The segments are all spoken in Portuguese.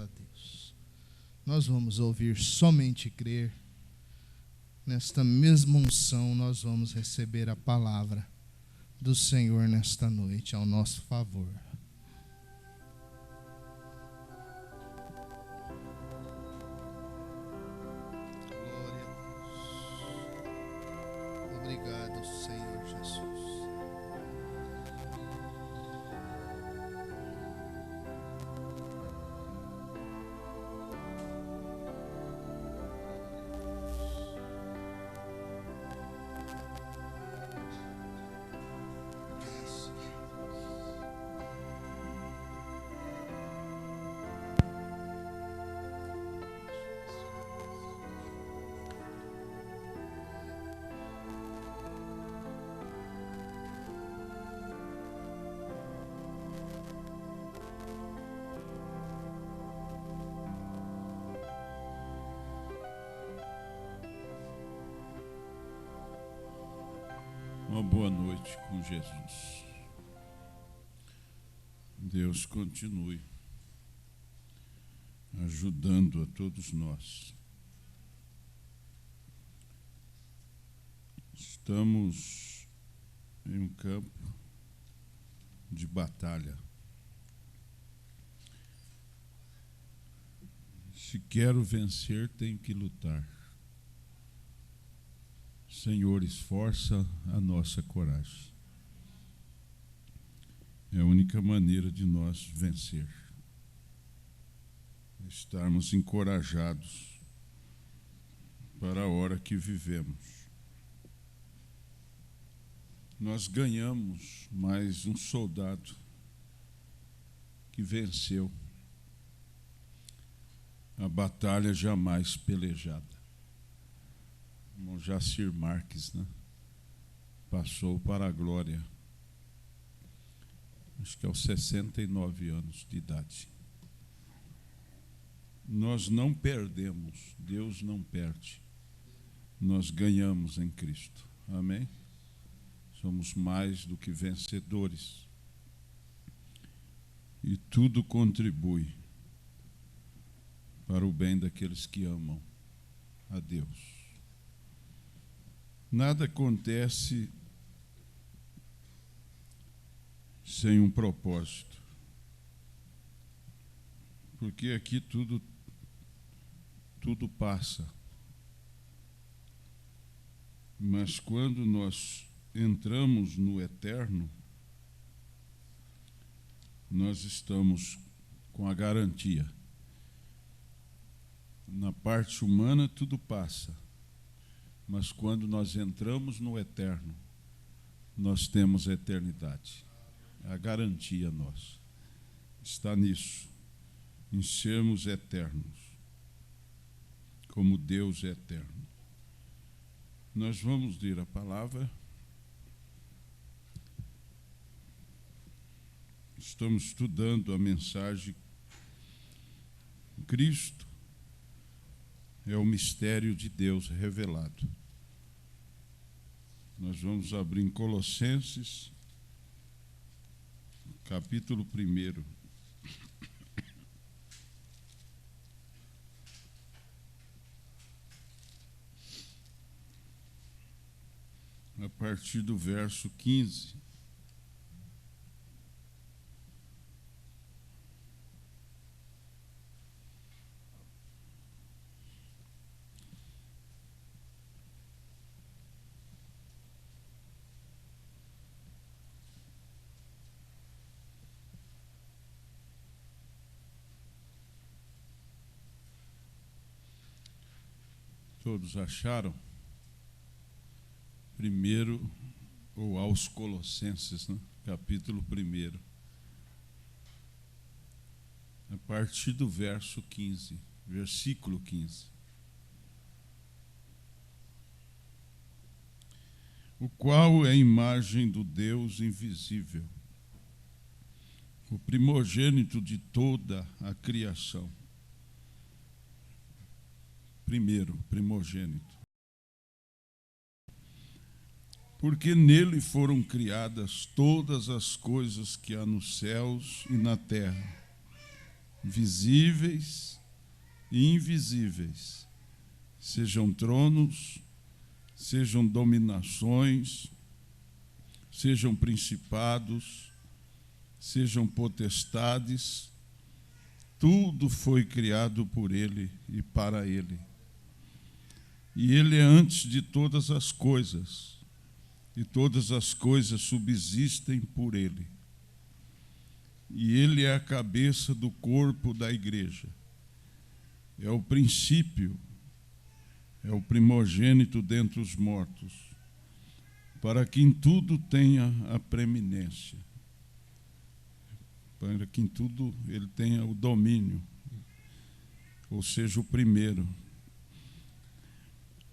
a Deus. Nós vamos ouvir somente crer. Nesta mesma unção nós vamos receber a palavra do Senhor nesta noite ao nosso favor. Glória a Deus. Obrigado, Senhor Jesus. Uma boa noite com Jesus. Deus continue ajudando a todos nós. Estamos em um campo de batalha. Se quero vencer, tenho que lutar. Senhor, esforça a nossa coragem. É a única maneira de nós vencer. Estarmos encorajados para a hora que vivemos. Nós ganhamos mais um soldado que venceu a batalha jamais pelejada. Irmão Jacir Marques, né? Passou para a glória, acho que aos 69 anos de idade. Nós não perdemos, Deus não perde, nós ganhamos em Cristo, amém? Somos mais do que vencedores, e tudo contribui para o bem daqueles que amam a Deus. Nada acontece sem um propósito, porque aqui tudo passa. Mas quando nós entramos no eterno, nós estamos com a garantia. Na parte humana tudo passa. Mas quando nós entramos no eterno, nós temos a eternidade. A garantia nossa está nisso, em sermos eternos, como Deus é eterno. Nós vamos ler a palavra. Estamos estudando a mensagem. Cristo é o mistério de Deus revelado. Nós vamos abrir em Colossenses, capítulo 1. A partir do verso 15. Todos acharam? Primeiro, ou aos Colossenses, né? Capítulo 1. A partir do verso 15, versículo 15. O qual é a imagem do Deus invisível, o primogênito de toda a criação. Primeiro, primogênito. Porque nele foram criadas todas as coisas que há nos céus e na terra, visíveis e invisíveis, sejam tronos, sejam dominações, sejam principados, sejam potestades, tudo foi criado por Ele e para Ele. E Ele é antes de todas as coisas, e todas as coisas subsistem por Ele. E Ele é a cabeça do corpo da igreja. É o princípio, é o primogênito dentre os mortos, para que em tudo tenha a preeminência, para que em tudo Ele tenha o domínio, ou seja, o primeiro.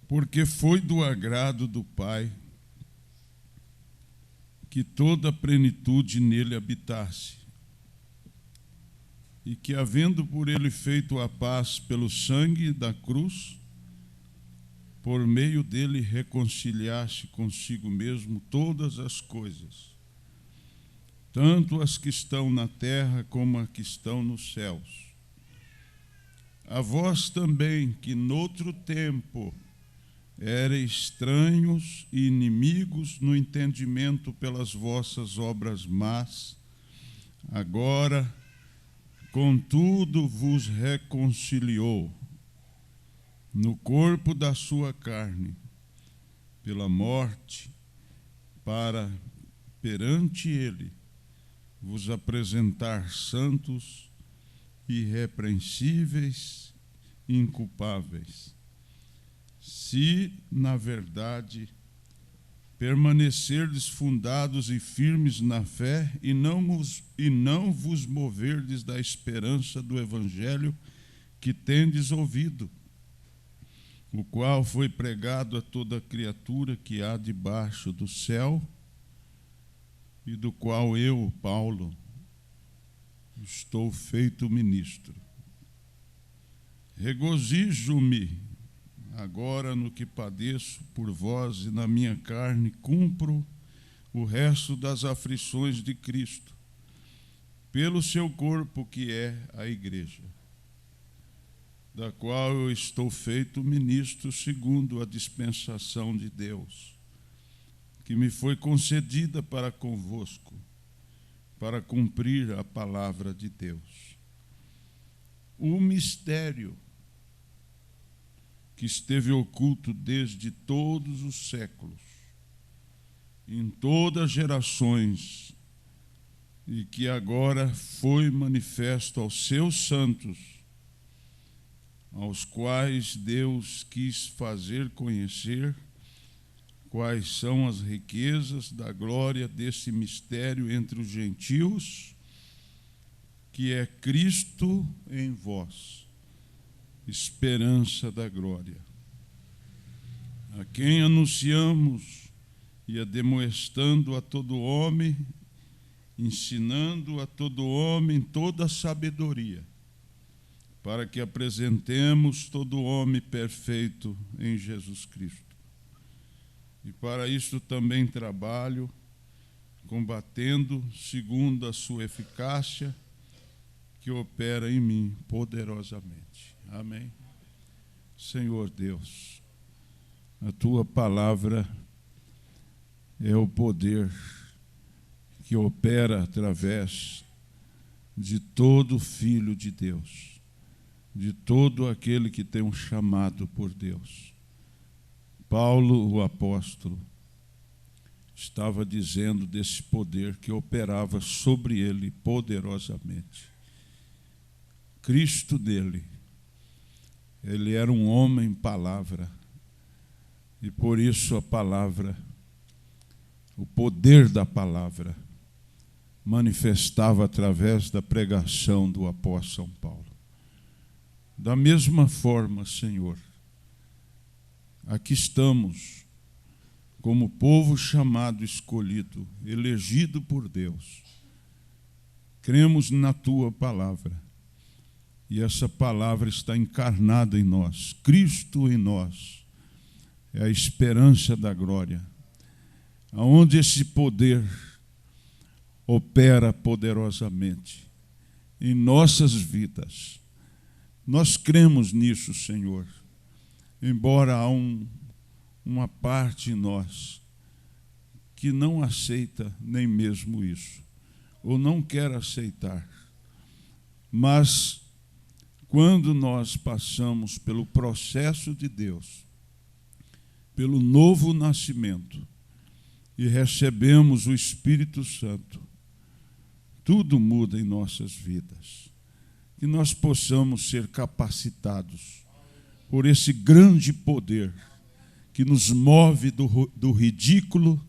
Porque foi do agrado do Pai que toda a plenitude nele habitasse, e que, havendo por ele feito a paz pelo sangue da cruz, por meio dele reconciliasse consigo mesmo todas as coisas, tanto as que estão na terra como as que estão nos céus. A vós também, que noutro tempo erais estranhos e inimigos no entendimento pelas vossas obras más, agora, contudo, vos reconciliou no corpo da sua carne, pela morte, para, perante Ele, vos apresentar santos, irrepreensíveis, inculpáveis. Se, na verdade, permanecerdes fundados e firmes na fé e não vos moverdes da esperança do Evangelho que tendes ouvido, o qual foi pregado a toda criatura que há debaixo do céu, e do qual eu, Paulo, estou feito ministro. Regozijo-me agora no que padeço por vós, e na minha carne cumpro o resto das aflições de Cristo, pelo seu corpo, que é a igreja, da qual eu estou feito ministro segundo a dispensação de Deus, que me foi concedida para convosco, para cumprir a palavra de Deus. O mistério que esteve oculto desde todos os séculos, em todas as gerações, e que agora foi manifesto aos seus santos, aos quais Deus quis fazer conhecer quais são as riquezas da glória desse mistério entre os gentios, que é Cristo em vós, esperança da glória, a quem anunciamos e ademoestando a todo homem, ensinando a todo homem toda a sabedoria, para que apresentemos todo homem perfeito em Jesus Cristo. E para isso também trabalho, combatendo segundo a sua eficácia, que opera em mim poderosamente. Amém. Senhor Deus, a tua palavra é o poder que opera através de todo filho de Deus, de todo aquele que tem um chamado por Deus. Paulo, o apóstolo, estava dizendo desse poder que operava sobre ele poderosamente. Cristo dele, ele era um homem palavra, e por isso a palavra, o poder da palavra, manifestava através da pregação do apóstolo São Paulo. Da mesma forma, Senhor, aqui estamos como povo chamado, escolhido, elegido por Deus. Cremos na tua palavra. E essa palavra está encarnada em nós. Cristo em nós é a esperança da glória, aonde esse poder opera poderosamente. em nossas vidas. Nós cremos nisso, Senhor, embora há uma parte em nós que não aceita nem mesmo isso, ou não quer aceitar. Mas, quando nós passamos pelo processo de Deus, pelo novo nascimento, e recebemos o Espírito Santo, tudo muda em nossas vidas. Que nós possamos ser capacitados por esse grande poder que nos move do ridículo,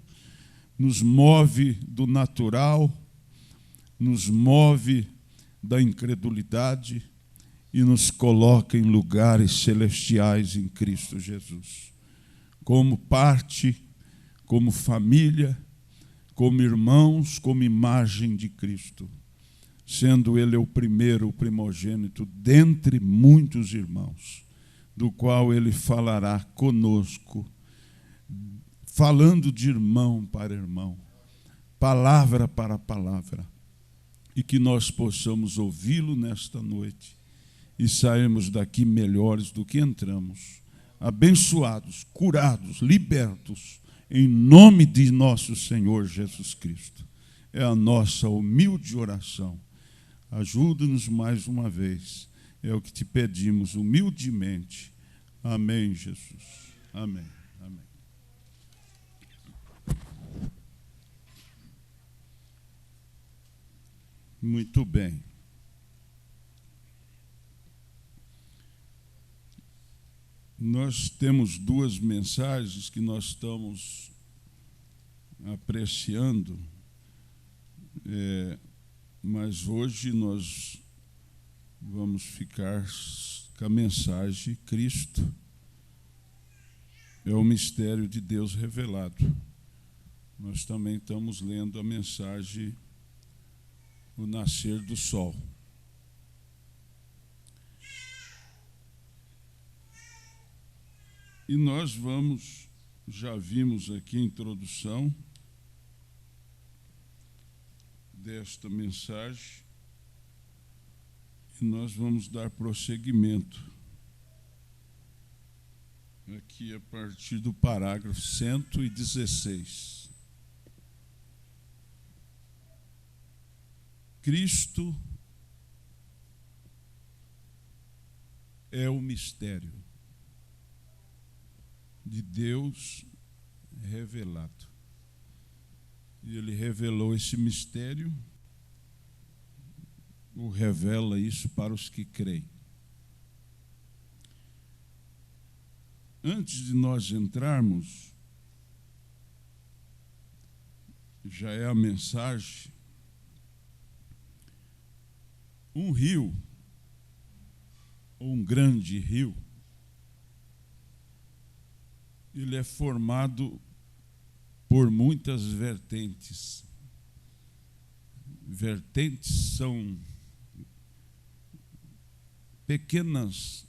nos move do natural, nos move da incredulidade e nos coloca em lugares celestiais em Cristo Jesus. Como parte, como família, como irmãos, como imagem de Cristo, sendo Ele o primeiro, o primogênito, dentre muitos irmãos, do qual Ele falará conosco, falando de irmão para irmão, palavra para palavra, e que nós possamos ouvi-lo nesta noite e sairmos daqui melhores do que entramos, abençoados, curados, libertos, em nome de nosso Senhor Jesus Cristo. É a nossa humilde oração. Ajuda-nos mais uma vez. É o que te pedimos humildemente. Amém, Jesus. Amém. Amém. Muito bem. Nós temos duas mensagens que nós estamos apreciando, mas hoje nós vamos ficar com a mensagem Cristo é o mistério de Deus revelado. Nós também estamos lendo a mensagem O Nascer do Sol. E nós já vimos aqui a introdução desta mensagem, e nós vamos dar prosseguimento aqui a partir do parágrafo 116. Cristo é o mistério de Deus revelado. E Ele revelou esse mistério, ou revela isso para os que creem. Antes de nós entrarmos, já é a mensagem, um rio, ou um grande rio, ele é formado por muitas vertentes. Vertentes são pequenas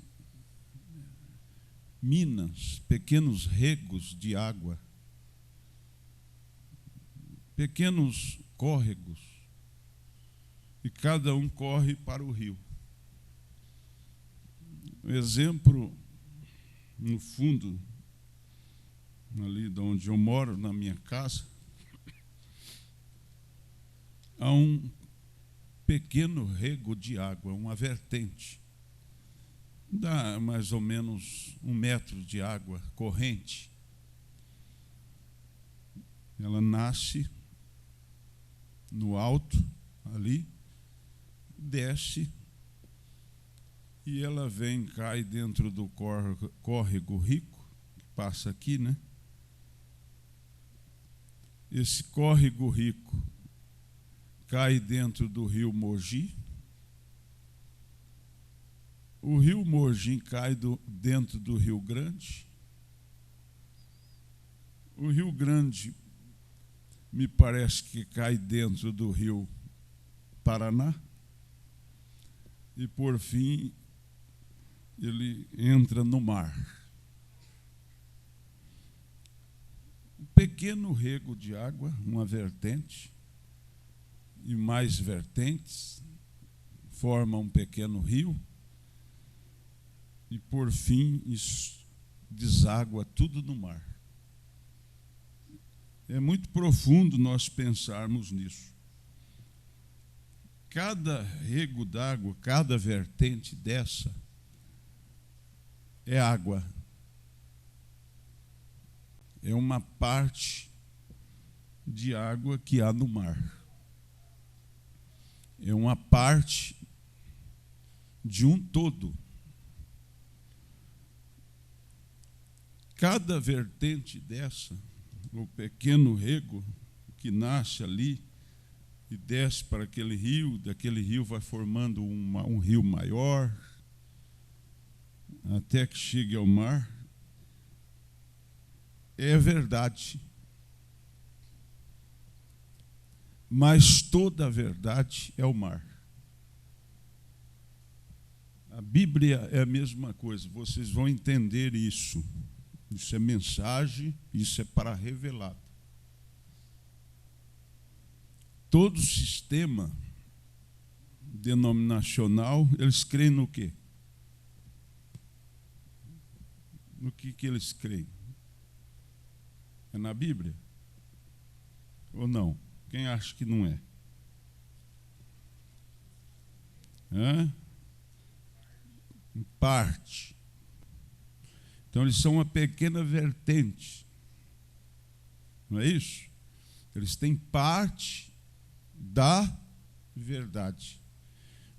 minas, pequenos regos de água, pequenos córregos, e cada um corre para o rio. Um exemplo, no fundo, ali de onde eu moro, na minha casa, há um pequeno rego de água, uma vertente. Dá mais ou menos 1 metro de água corrente. Ela nasce no alto, ali, desce, e ela vem, cai dentro do córrego rico, que passa aqui, né? Esse córrego rico cai dentro do rio Mogi. O rio Mogi cai dentro do Rio Grande. O Rio Grande me parece que cai dentro do rio Paraná. E, por fim, ele entra no mar. Um pequeno rego de água, uma vertente, e mais vertentes, forma um pequeno rio e, por fim, isso deságua tudo no mar. É muito profundo nós pensarmos nisso. Cada rego d'água, cada vertente dessa é água. É uma parte de água que há no mar. É uma parte de um todo. Cada vertente dessa, o pequeno rego que nasce ali e desce para aquele rio, daquele rio vai formando um rio maior, até que chegue ao mar, é verdade. Mas toda a verdade é o mar. A Bíblia é a mesma coisa, vocês vão entender isso. Isso é mensagem, isso é para revelar. Todo sistema denominacional, eles creem no quê? No que eles creem? É na Bíblia? Ou não? Quem acha que não é? Em parte. Então, eles são uma pequena vertente. Não é isso? Eles têm parte da verdade,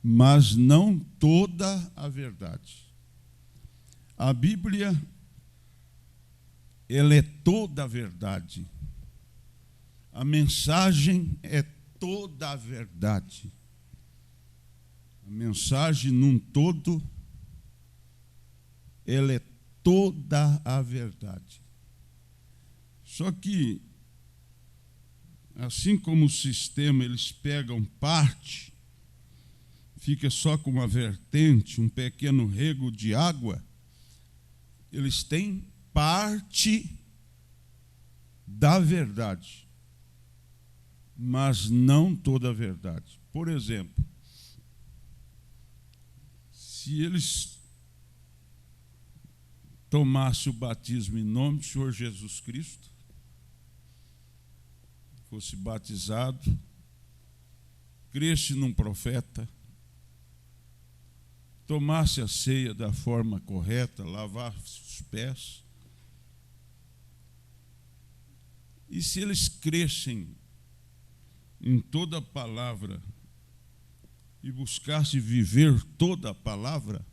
mas não toda a verdade. A Bíblia, ela é toda a verdade. A mensagem é toda a verdade. A mensagem num todo, ela é toda a verdade. Só que, assim como o sistema, eles pegam parte, fica só com uma vertente, um pequeno rego de água, eles têm parte da verdade, mas não toda a verdade. Por exemplo, se eles tomasse o batismo em nome do Senhor Jesus Cristo, fosse batizado, cresce num profeta, tomasse a ceia da forma correta, lavasse os pés, e se eles crescem em toda a palavra e buscassem viver toda a palavra,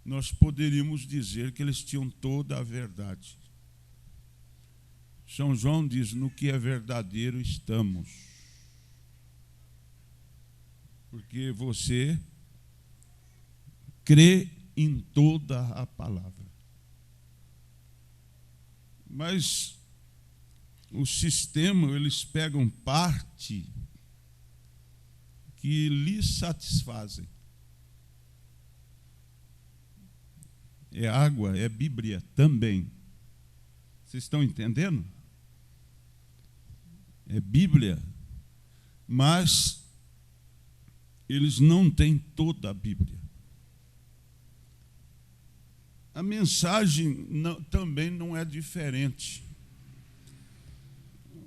nós poderíamos dizer que eles tinham toda a verdade. São João diz, no que é verdadeiro estamos. Porque você crê em toda a palavra. Mas o sistema, eles pegam parte que lhes satisfazem. É água, é Bíblia também. Vocês estão entendendo? É Bíblia, mas eles não têm toda a Bíblia. A mensagem também não é diferente.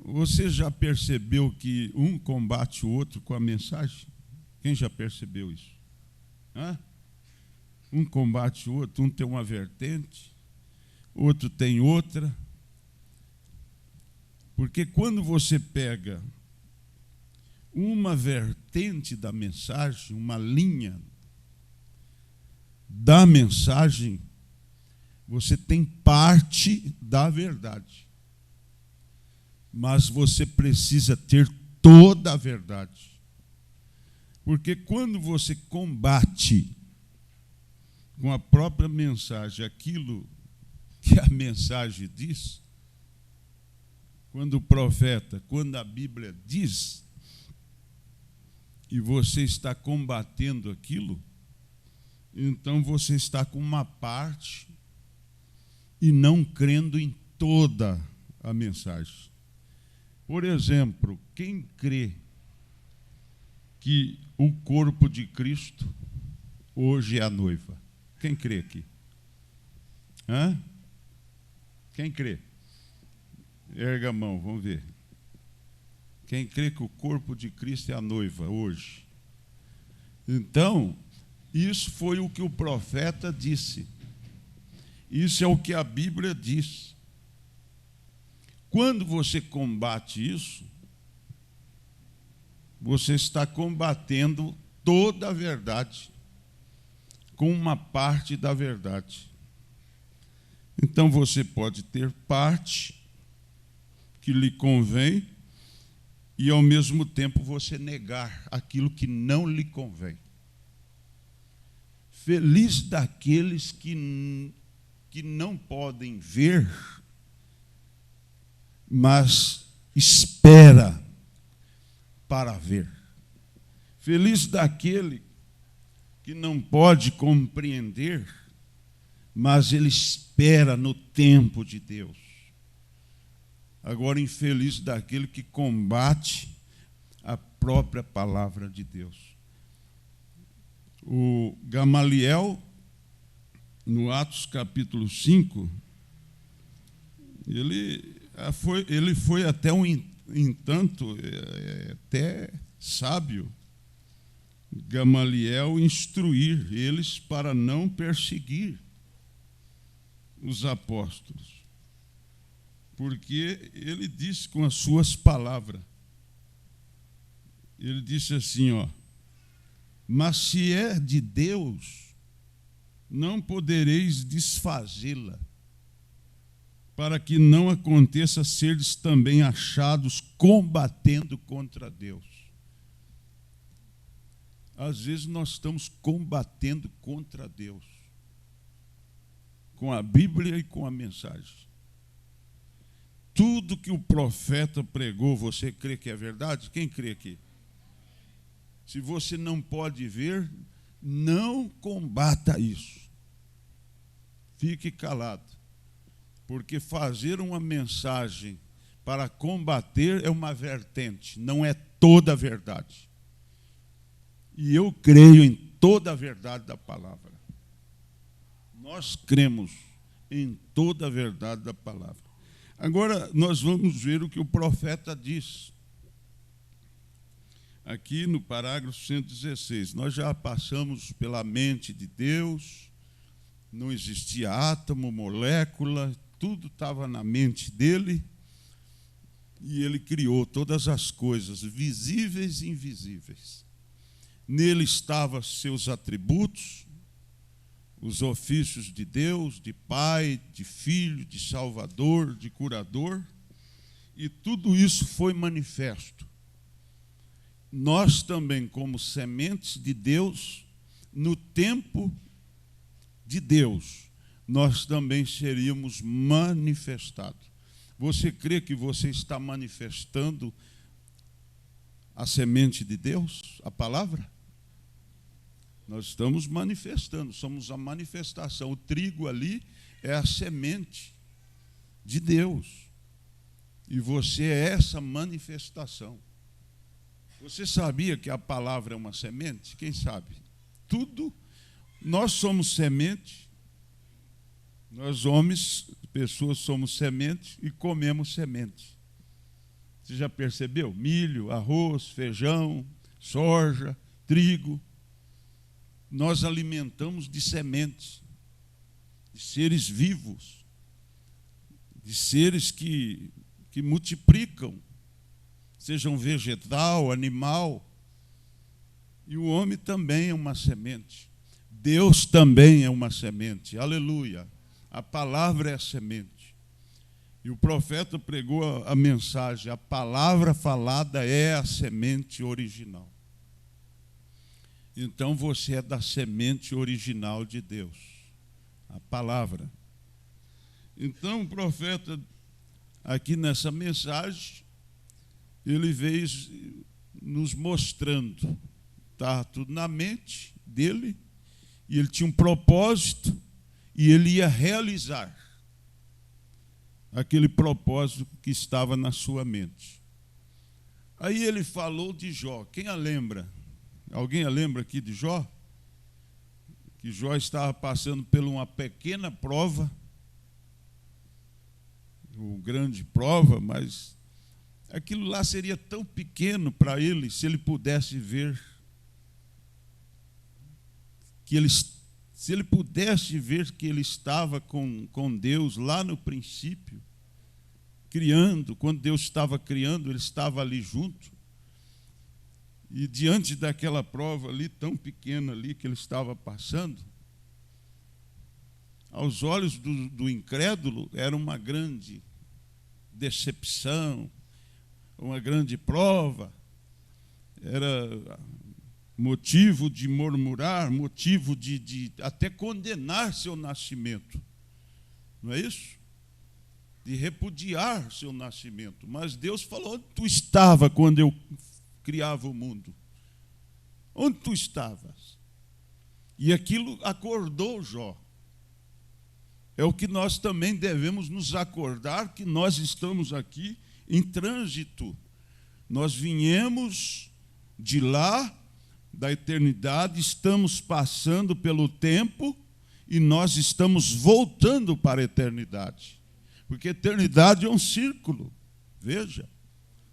Você já percebeu que um combate o outro com a mensagem? Quem já percebeu isso? Um combate o outro, um tem uma vertente, outro tem outra. Porque quando você pega uma vertente da mensagem, uma linha da mensagem, você tem parte da verdade. Mas você precisa ter toda a verdade. Porque quando você combate com a própria mensagem aquilo que a mensagem diz, quando o profeta, quando a Bíblia diz, e você está combatendo aquilo, então você está com uma parte e não crendo em toda a mensagem. Por exemplo, quem crê que o corpo de Cristo hoje é a noiva? Quem crê aqui? Hã? Quem crê? Erga a mão, vamos ver. Quem crê que o corpo de Cristo é a noiva hoje? Então, isso foi o que o profeta disse. Isso é o que a Bíblia diz. Quando você combate isso, você está combatendo toda a verdade, com uma parte da verdade. Então você pode ter parte que lhe convém e, ao mesmo tempo, você negar aquilo que não lhe convém. Feliz daqueles que não podem ver, mas espera para ver. Feliz daquele que não pode compreender, mas ele espera no tempo de Deus. Agora, infeliz daquele que combate a própria palavra de Deus. O Gamaliel, no Atos capítulo 5, ele foi até até sábio, Gamaliel, instruir eles para não perseguir os apóstolos. Porque ele disse com as suas palavras, ele disse assim, mas se é de Deus, não podereis desfazê-la, para que não aconteça seres também achados combatendo contra Deus. Às vezes nós estamos combatendo contra Deus, com a Bíblia e com a mensagem. Tudo que o profeta pregou, você crê que é verdade? Quem crê aqui? Se você não pode ver, não combata isso. Fique calado. Porque fazer uma mensagem para combater é uma vertente, não é toda a verdade. E eu creio em toda a verdade da palavra. Nós cremos em toda a verdade da palavra. Agora, nós vamos ver o que o profeta diz. Aqui no parágrafo 116, nós já passamos pela mente de Deus, não existia átomo, molécula, tudo estava na mente dele, e ele criou todas as coisas, visíveis e invisíveis. Nele estavam seus atributos, os ofícios de Deus, de Pai, de Filho, de Salvador, de Curador, e tudo isso foi manifesto. Nós também, como sementes de Deus, no tempo de Deus, nós também seríamos manifestados. Você crê que você está manifestando a semente de Deus, a palavra? Nós estamos manifestando, somos a manifestação. O trigo ali é a semente de Deus. E você é essa manifestação. Você sabia que a palavra é uma semente? Quem sabe? Tudo, nós somos semente, nós homens, pessoas somos semente e comemos semente. Você já percebeu? Milho, arroz, feijão, soja, trigo. Nós alimentamos de sementes, de seres vivos, de seres que multiplicam, sejam vegetal, animal. E o homem também é uma semente. Deus também é uma semente. Aleluia. A palavra é a semente. E o profeta pregou a mensagem, a palavra falada é a semente original. Então você é da semente original de Deus, a palavra. Então o profeta, aqui nessa mensagem, ele veio nos mostrando, está tudo na mente dele, e ele tinha um propósito, e ele ia realizar aquele propósito que estava na sua mente. Aí ele falou de Jó. Quem a lembra Alguém lembra aqui de Jó? Que Jó estava passando por uma pequena prova, uma grande prova, mas aquilo lá seria tão pequeno para ele, se ele pudesse ver, se ele pudesse ver que ele estava com Deus lá no princípio, criando, quando Deus estava criando, ele estava ali junto. E diante daquela prova ali, tão pequena ali que ele estava passando, aos olhos do incrédulo, era uma grande decepção, uma grande prova, era motivo de murmurar, motivo de até condenar seu nascimento. Não é isso? De repudiar seu nascimento. Mas Deus falou: onde tu estava quando eu criava o mundo? Onde tu estavas? E aquilo acordou Jó. É o que nós também devemos nos acordar, que nós estamos aqui em trânsito. Nós viemos de lá, da eternidade, estamos passando pelo tempo e nós estamos voltando para a eternidade. Porque a eternidade é um círculo. Veja,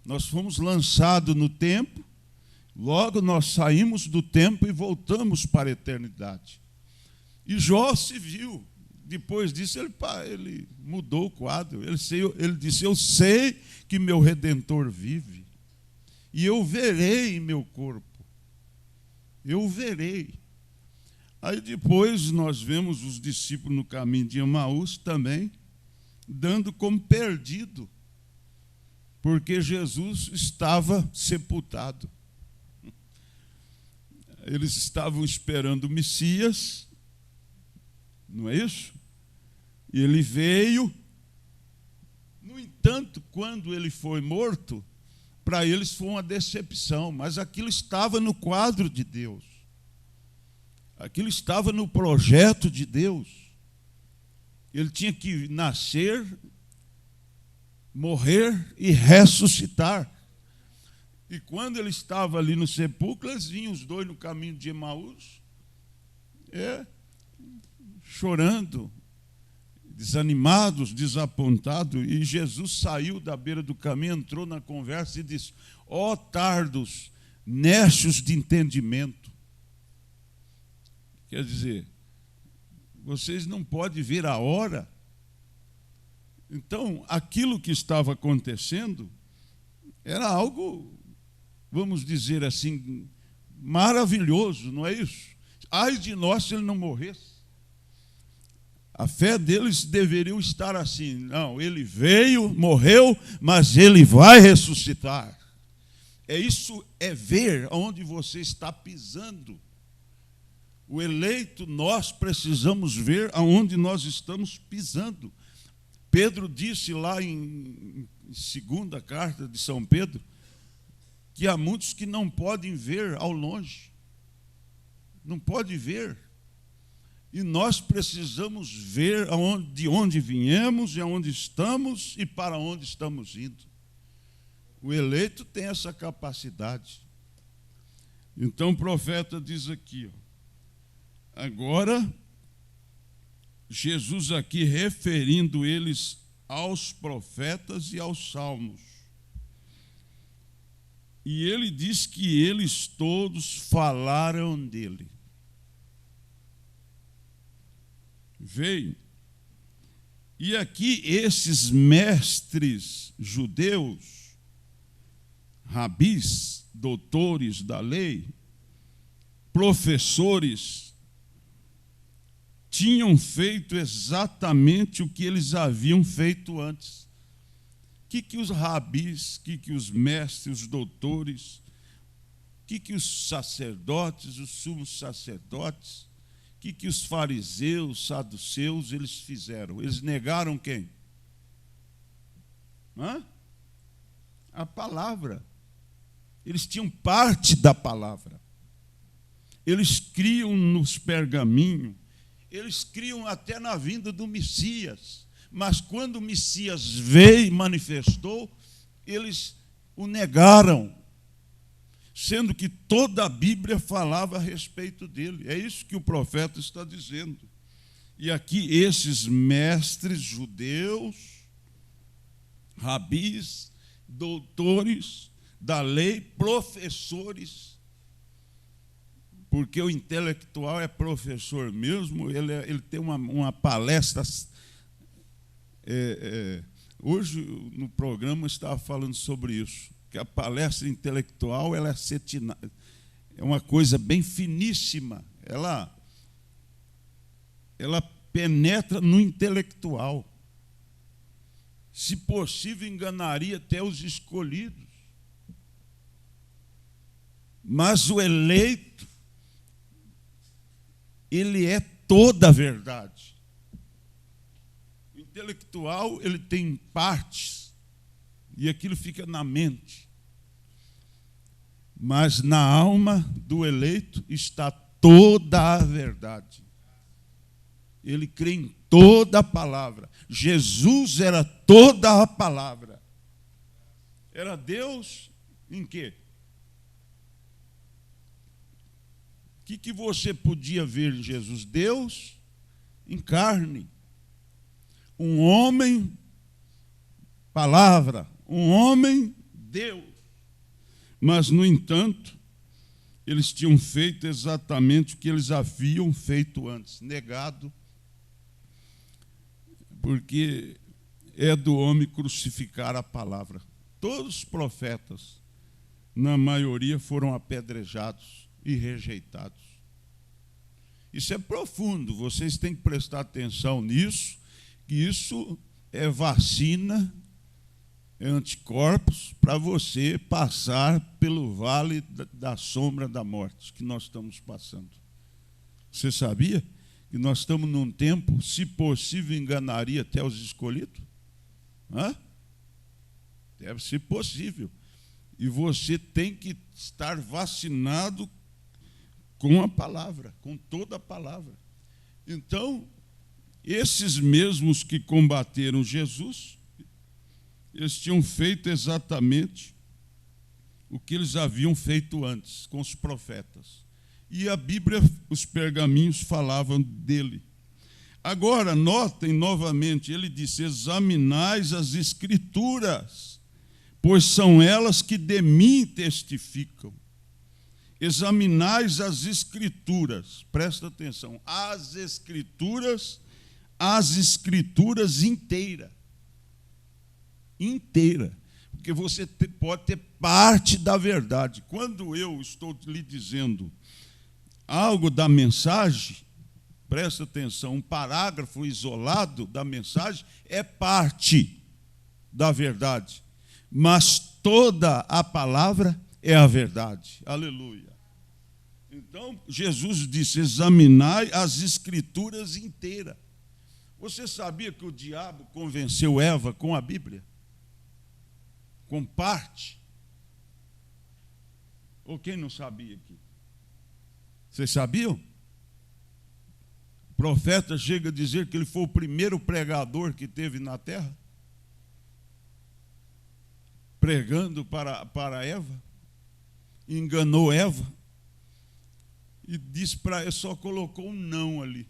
nós fomos lançados no tempo, logo nós saímos do tempo e voltamos para a eternidade. E Jó se viu. Depois disso, ele mudou o quadro. Ele disse: eu sei que meu Redentor vive, e eu verei em meu corpo. Eu verei. Aí depois nós vemos os discípulos no caminho de Emaús também, dando como perdido, porque Jesus estava sepultado. Eles estavam esperando o Messias, não é isso? E ele veio. No entanto, quando ele foi morto, para eles foi uma decepção, mas aquilo estava no quadro de Deus. Aquilo estava no projeto de Deus. Ele tinha que nascer, morrer e ressuscitar. E quando ele estava ali no sepulcro, eles vinham os dois no caminho de Emaús, chorando, desanimados, desapontados, e Jesus saiu da beira do caminho, entrou na conversa e disse: ó tardos, necios de entendimento. Quer dizer, vocês não podem ver a hora. Então, aquilo que estava acontecendo era algo, vamos dizer assim, maravilhoso, não é isso? Ai de nós se ele não morresse. A fé deles deveria estar assim: não, ele veio, morreu, mas ele vai ressuscitar. Isso é ver aonde você está pisando. O eleito, nós precisamos ver aonde nós estamos pisando. Pedro disse lá em segunda carta de São Pedro, que há muitos que não podem ver ao longe. Não pode ver. E nós precisamos ver de onde viemos e aonde estamos e para onde estamos indo. O eleito tem essa capacidade. Então o profeta diz aqui, agora, Jesus aqui referindo eles aos profetas e aos salmos. E ele diz que eles todos falaram dele. Veio. E aqui esses mestres judeus, rabis, doutores da lei, professores, tinham feito exatamente o que eles haviam feito antes. O que os rabis, o que os mestres, os doutores, o que os sacerdotes, os sumos sacerdotes, o que os fariseus, saduceus, eles fizeram? Eles negaram quem? A palavra. Eles tinham parte da palavra. Eles criam nos pergaminhos, eles criam até na vinda do Messias. Mas quando o Messias veio e manifestou, eles o negaram. sendo que toda a Bíblia falava a respeito dele. É isso que o profeta está dizendo. E aqui esses mestres judeus, rabis, doutores da lei, professores, porque o intelectual é professor mesmo, ele tem uma palestra. Hoje no programa estava falando sobre isso, que a palestra intelectual ela é uma coisa bem finíssima, ela penetra no intelectual. Se possível, enganaria até os escolhidos. Mas o eleito, ele é toda a verdade. O intelectual, ele tem partes, e aquilo fica na mente. Mas na alma do eleito está toda a verdade. Ele crê em toda a palavra. Jesus era toda a palavra. Era Deus em quê? O que você podia ver em Jesus? Deus em carne. Um homem, palavra. Um homem, Deus. Mas, no entanto, eles tinham feito exatamente o que eles haviam feito antes, negado, porque é do homem crucificar a palavra. Todos os profetas, na maioria, foram apedrejados e rejeitados. Isso é profundo, vocês têm que prestar atenção nisso, que isso é vacina, é anticorpos para você passar pelo vale da sombra da morte que nós estamos passando. Você sabia que nós estamos num tempo, se possível, enganaria até os escolhidos? Deve ser possível. E você tem que estar vacinado com a palavra, com toda a palavra. Então, esses mesmos que combateram Jesus, eles tinham feito exatamente o que eles haviam feito antes, com os profetas. E a Bíblia, os pergaminhos falavam dele. Agora, notem novamente, ele disse: examinais as Escrituras, pois são elas que de mim testificam. Examinais as Escrituras, presta atenção, as Escrituras inteiras. Inteira, porque você pode ter parte da verdade. Quando eu estou lhe dizendo algo da mensagem, presta atenção, um parágrafo isolado da mensagem é parte da verdade, mas toda a palavra é a verdade. Aleluia. Então, Jesus disse: examinai as Escrituras inteiras. Você sabia que o diabo convenceu Eva com a Bíblia? Com parte? Ou quem não sabia aqui? Vocês sabiam? O profeta chega a dizer que ele foi o primeiro pregador que teve na terra, pregando para Eva, enganou Eva e disse para ela, só colocou um não ali,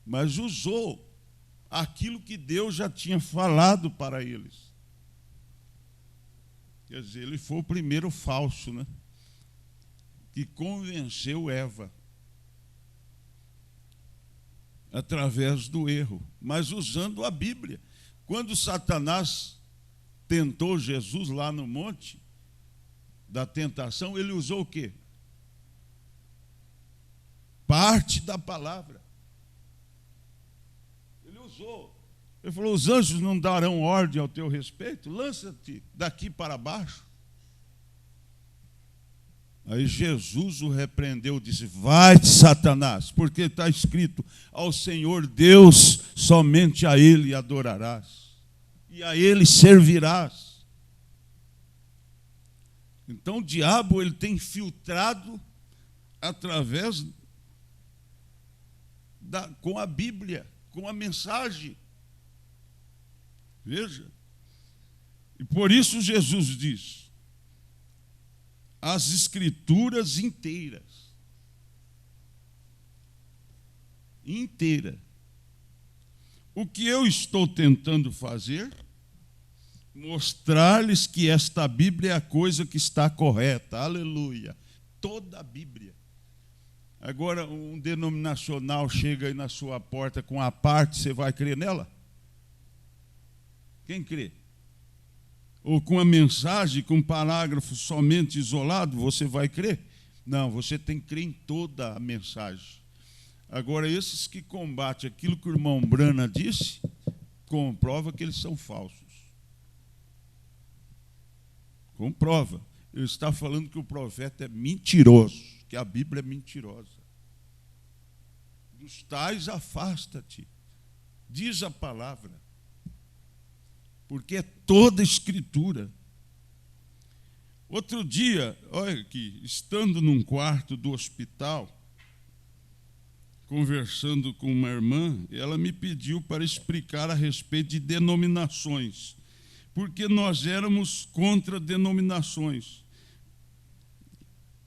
mas usou aquilo que Deus já tinha falado para eles. Quer dizer, ele foi o primeiro falso, né? Que convenceu Eva através do erro, mas usando a Bíblia. Quando Satanás tentou Jesus lá no monte da tentação, ele usou o quê? Parte da palavra. Ele usou. Ele falou: os anjos não darão ordem ao teu respeito? Lança-te daqui para baixo. Aí Jesus o repreendeu, disse: vai-te, Satanás, porque está escrito: ao Senhor Deus, somente a Ele adorarás, e a Ele servirás. Então o diabo ele tem filtrado através com a Bíblia, com a mensagem. Veja. E por isso Jesus diz: as Escrituras inteiras. Inteira. O que eu estou tentando fazer? Mostrar-lhes que esta Bíblia é a coisa que está correta. Aleluia. Toda a Bíblia. Agora, um denominacional chega aí na sua porta com a parte, você vai crer nela? Quem crê? Ou com a mensagem, com um parágrafo somente isolado, você vai crer? Não, você tem que crer em toda a mensagem. Agora, esses que combatem aquilo que o irmão Brana disse, comprova que eles são falsos. Comprova. Ele está falando que o profeta é mentiroso, que a Bíblia é mentirosa. Dos tais afasta-te, diz a palavra, porque é toda a Escritura. Outro dia, olha aqui, estando num quarto do hospital, conversando com uma irmã, ela me pediu para explicar a respeito de denominações, porque nós éramos contra denominações,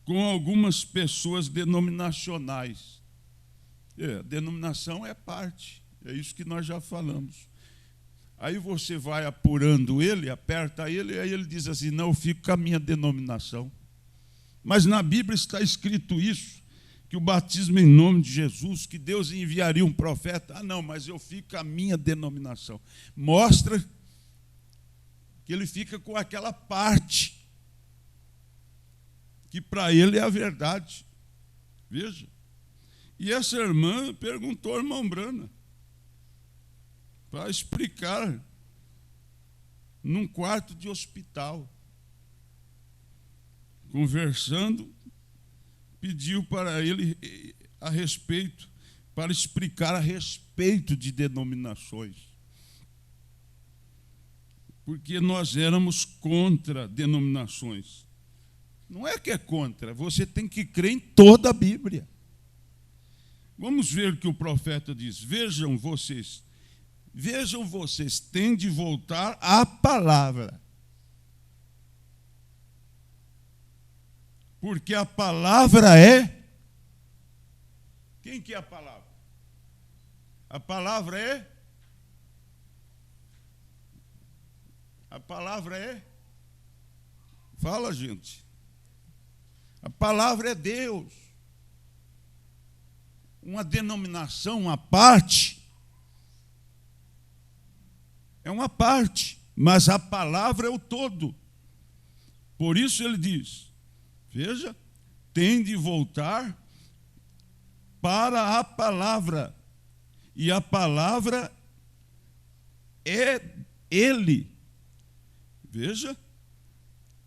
com algumas pessoas denominacionais. Denominação é parte, é isso que nós já falamos. Aí você vai apurando ele, aperta ele, aí ele diz assim, não, eu fico com a minha denominação. Mas na Bíblia está escrito isso, que o batismo em nome de Jesus, que Deus enviaria um profeta. Ah, não, mas eu fico com a minha denominação. Mostra que ele fica com aquela parte, que para ele é a verdade. Veja. E essa irmã perguntou ao irmão Brana, para explicar, num quarto de hospital, conversando, pediu para ele a respeito, para explicar a respeito de denominações. Porque nós éramos contra denominações. Não é que é contra, você tem que crer em toda a Bíblia. Vamos ver o que o profeta diz. Vejam vocês, têm de voltar à palavra. Porque a palavra é... Quem que é a palavra? A palavra é... A palavra é... Fala, gente. A palavra é Deus. Uma denominação, uma parte, é uma parte, mas a palavra é o todo. Por isso ele diz, veja, tem de voltar para a palavra, e a palavra é Ele. Veja,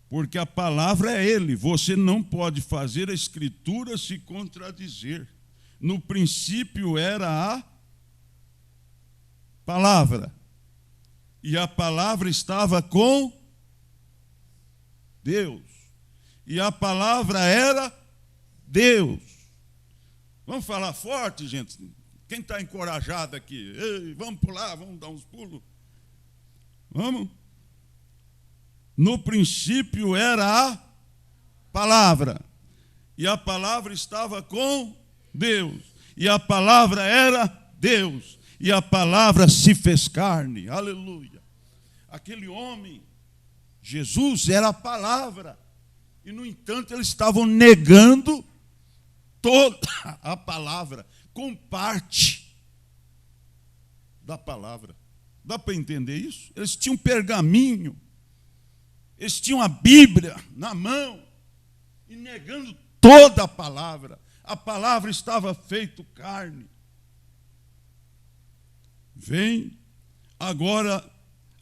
porque a palavra é Ele. Você não pode fazer a Escritura se contradizer. No princípio era a palavra, e a palavra estava com Deus, e a palavra era Deus. Vamos falar forte, gente? Quem está encorajado aqui? Ei, vamos pular, vamos dar uns pulos? Vamos? No princípio era a palavra, e a palavra estava com Deus, e a palavra era Deus, e a palavra se fez carne. Aleluia. Aquele homem, Jesus, era a palavra, e no entanto eles estavam negando toda a palavra, com parte da palavra. Dá para entender isso? Eles tinham pergaminho, eles tinham a Bíblia na mão, e negando toda a palavra. A palavra estava feito carne. Vem, agora,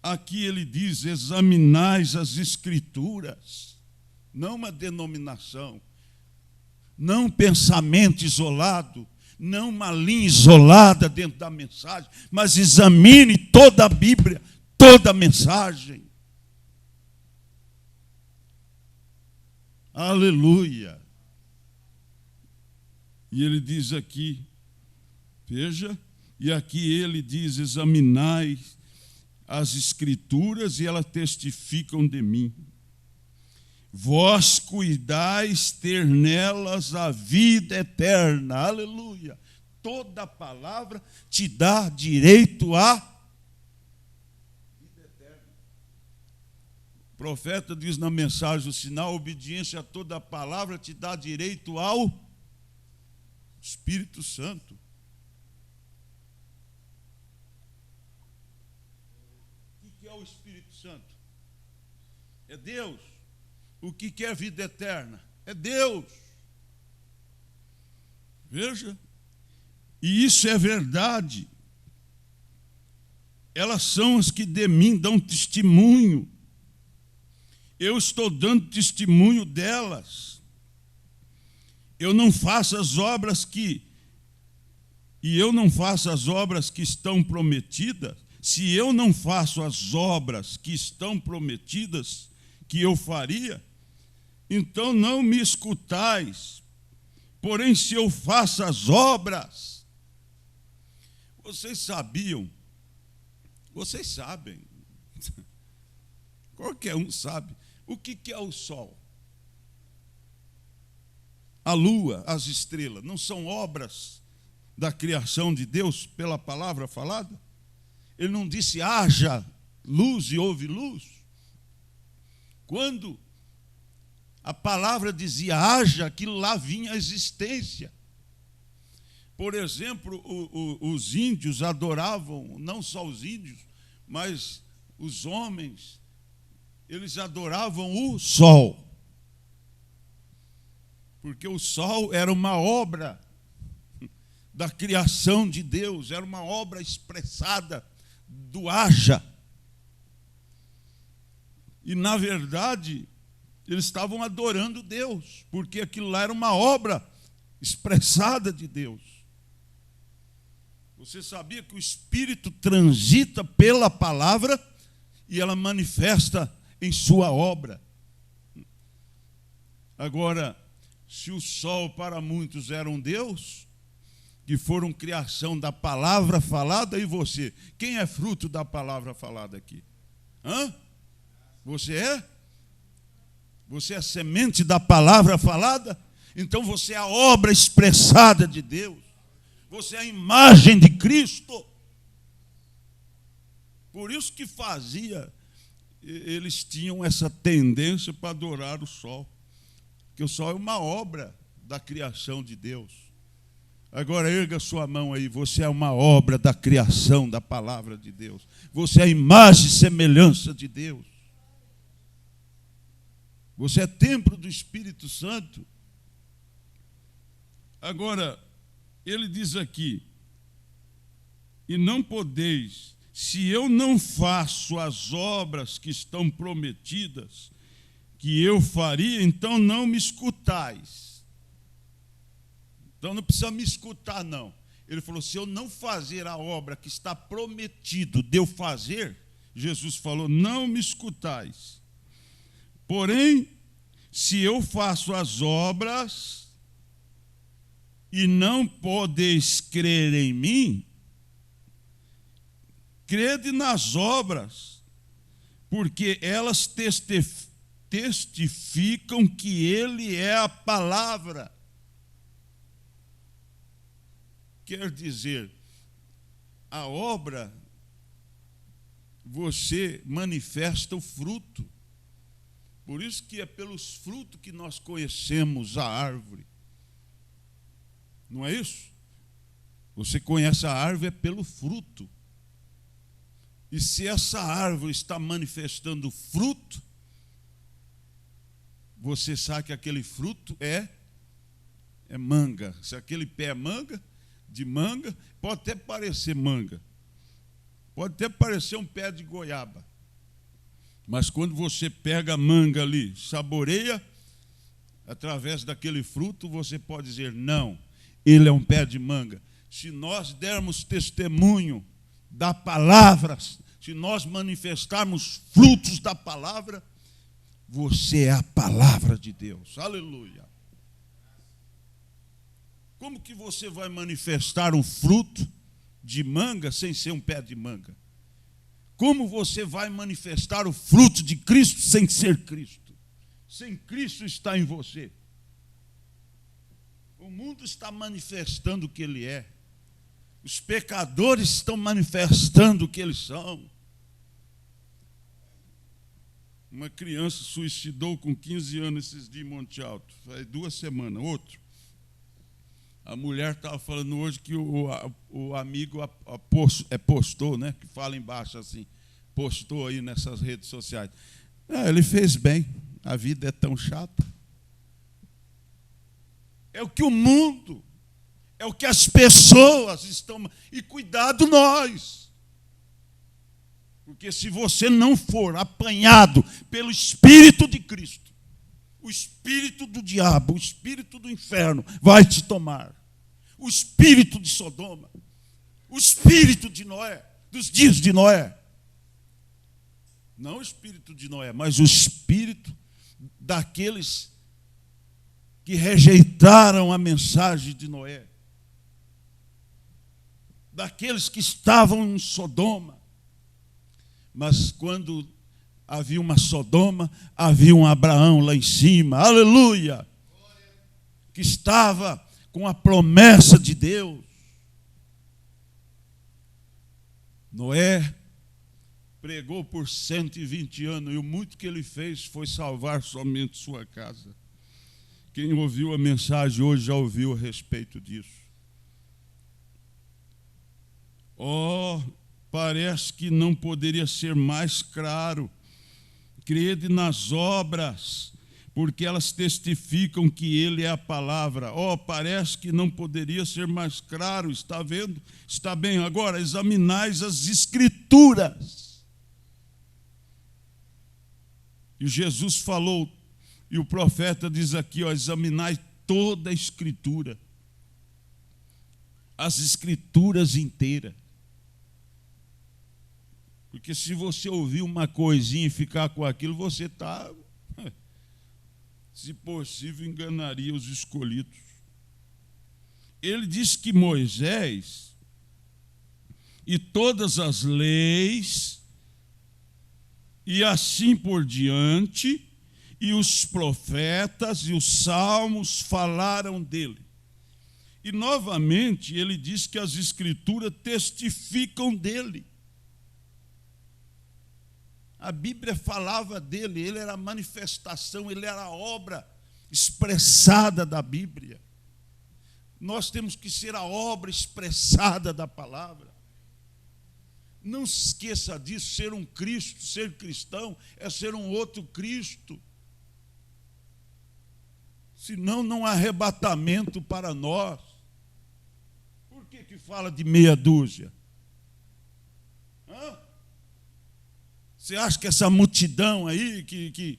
aqui ele diz, examinais as Escrituras, não uma denominação, não um pensamento isolado, não uma linha isolada dentro da mensagem, mas examine toda a Bíblia, toda a mensagem. Aleluia. E ele diz aqui, veja, e aqui ele diz, examinai as Escrituras e elas testificam de mim. vós cuidais ter nelas a vida eterna. Aleluia. Toda palavra te dá direito à vida eterna. O profeta diz na mensagem do sinal: a obediência a toda palavra te dá direito ao Espírito Santo. O que é o Espírito Santo? É Deus. O que é vida eterna? É Deus. Veja, e isso é verdade. Elas são as que de mim dão testemunho. Eu estou dando testemunho delas. Eu não faço as obras que estão prometidas. Se eu não faço as obras que estão prometidas, que eu faria, então não me escutais. Porém, se eu faço as obras, vocês sabiam, vocês sabem, qualquer um sabe, o que é o sol? A lua, as estrelas, não são obras da criação de Deus pela palavra falada? Ele não disse haja luz e houve luz? Quando a palavra dizia haja, aquilo lá vinha a existência. Por exemplo, os índios adoravam, não só os índios, mas os homens, eles adoravam o sol. Porque o sol era uma obra da criação de Deus, era uma obra expressada do haja. E, na verdade, eles estavam adorando Deus, porque aquilo lá era uma obra expressada de Deus. Você sabia que o Espírito transita pela palavra e ela manifesta em sua obra? Agora, se o sol para muitos era um Deus, que foram criação da palavra falada, e você? Quem é fruto da palavra falada aqui? Hã? Você é? Você é semente da palavra falada? Então você é a obra expressada de Deus. Você é a imagem de Cristo. Por isso que eles tinham essa tendência para adorar o sol. Porque o sol é uma obra da criação de Deus. Agora erga sua mão aí, você é uma obra da criação da palavra de Deus. Você é a imagem e semelhança de Deus. Você é templo do Espírito Santo. Agora, ele diz aqui: e não podeis, se eu não faço as obras que estão prometidas, que eu faria, então não me escutais. Então não precisa me escutar, não. Ele falou: se eu não fazer a obra que está prometido de eu fazer, Jesus falou, não me escutais. Porém, se eu faço as obras e não podeis crer em mim, crede nas obras, porque elas testificam que ele é a palavra. Quer dizer, a obra, você manifesta o fruto. Por isso que é pelos frutos que nós conhecemos a árvore. Não é isso? Você conhece a árvore é pelo fruto. E se essa árvore está manifestando fruto, você sabe que aquele fruto é manga. Se aquele pé é manga, de manga, pode até parecer manga. Pode até parecer um pé de goiaba. Mas quando você pega a manga ali, saboreia, através daquele fruto, você pode dizer, não, ele é um pé de manga. Se nós dermos testemunho da palavra, se nós manifestarmos frutos da palavra, você é a palavra de Deus. Aleluia. Como que você vai manifestar um fruto de manga sem ser um pé de manga? Como você vai manifestar o fruto de Cristo sem ser Cristo? sem Cristo está em você. O mundo está manifestando o que ele é. Os pecadores estão manifestando o que eles são. Uma criança suicidou com 15 anos esses dias em Monte Alto. Faz 2 semanas. Outro. A mulher estava falando hoje que o amigo postou, né? Que fala embaixo assim. Postou aí nessas redes sociais. Ele fez bem. A vida é tão chata. É o que o mundo, é o que as pessoas estão... E cuidado nós. Porque se você não for apanhado pelo Espírito de Cristo, o espírito do diabo, o espírito do inferno vai te tomar. O espírito de Sodoma, o espírito de Noé, dos dias de Noé. Não o espírito de Noé, mas o espírito daqueles que rejeitaram a mensagem de Noé. Daqueles que estavam em Sodoma. Mas quando havia uma Sodoma, havia um Abraão lá em cima, aleluia, que estava com a promessa de Deus. Noé pregou por 120 anos e o muito que ele fez foi salvar somente sua casa. Quem ouviu a mensagem hoje já ouviu a respeito disso. Parece que não poderia ser mais claro. Crede nas obras, porque elas testificam que Ele é a palavra. Parece que não poderia ser mais claro. Está vendo? Está bem. Agora, examinais as Escrituras. E Jesus falou, e o profeta diz aqui, examinai toda a Escritura. As Escrituras inteiras. Porque se você ouvir uma coisinha e ficar com aquilo, você está, se possível, enganaria os escolhidos. Ele diz que Moisés e todas as leis, e assim por diante, e os profetas e os salmos falaram dele. E novamente ele diz que as Escrituras testificam dele. A Bíblia falava dele, ele era a manifestação, ele era a obra expressada da Bíblia. Nós temos que ser a obra expressada da palavra. Não se esqueça disso, ser um Cristo, ser cristão, é ser um outro Cristo. Senão não há arrebatamento para nós. Por que fala de meia dúzia? Você acha que essa multidão aí, que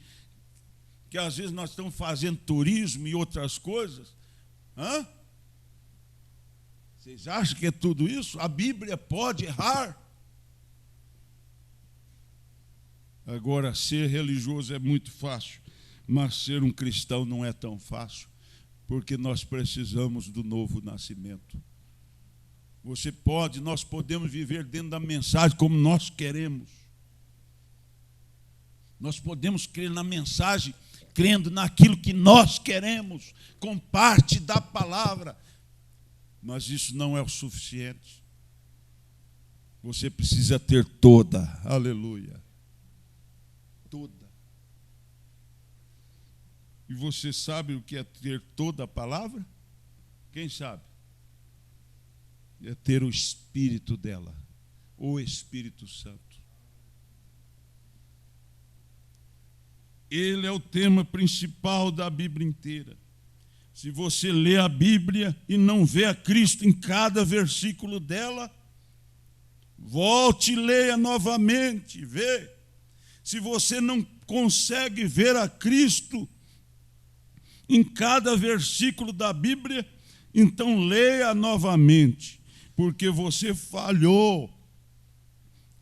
às vezes nós estamos fazendo turismo e outras coisas, vocês acham que é tudo isso? A Bíblia pode errar? Agora, ser religioso é muito fácil, mas ser um cristão não é tão fácil, porque nós precisamos do novo nascimento. Nós podemos viver dentro da mensagem como nós queremos. Nós podemos crer na mensagem, crendo naquilo que nós queremos, com parte da palavra. Mas isso não é o suficiente. Você precisa ter toda, aleluia, toda. E você sabe o que é ter toda a palavra? Quem sabe? É ter o Espírito dela, o Espírito Santo. Ele é o tema principal da Bíblia inteira. Se você lê a Bíblia e não vê a Cristo em cada versículo dela, volte e leia novamente, vê. Se você não consegue ver a Cristo em cada versículo da Bíblia, então leia novamente, porque você falhou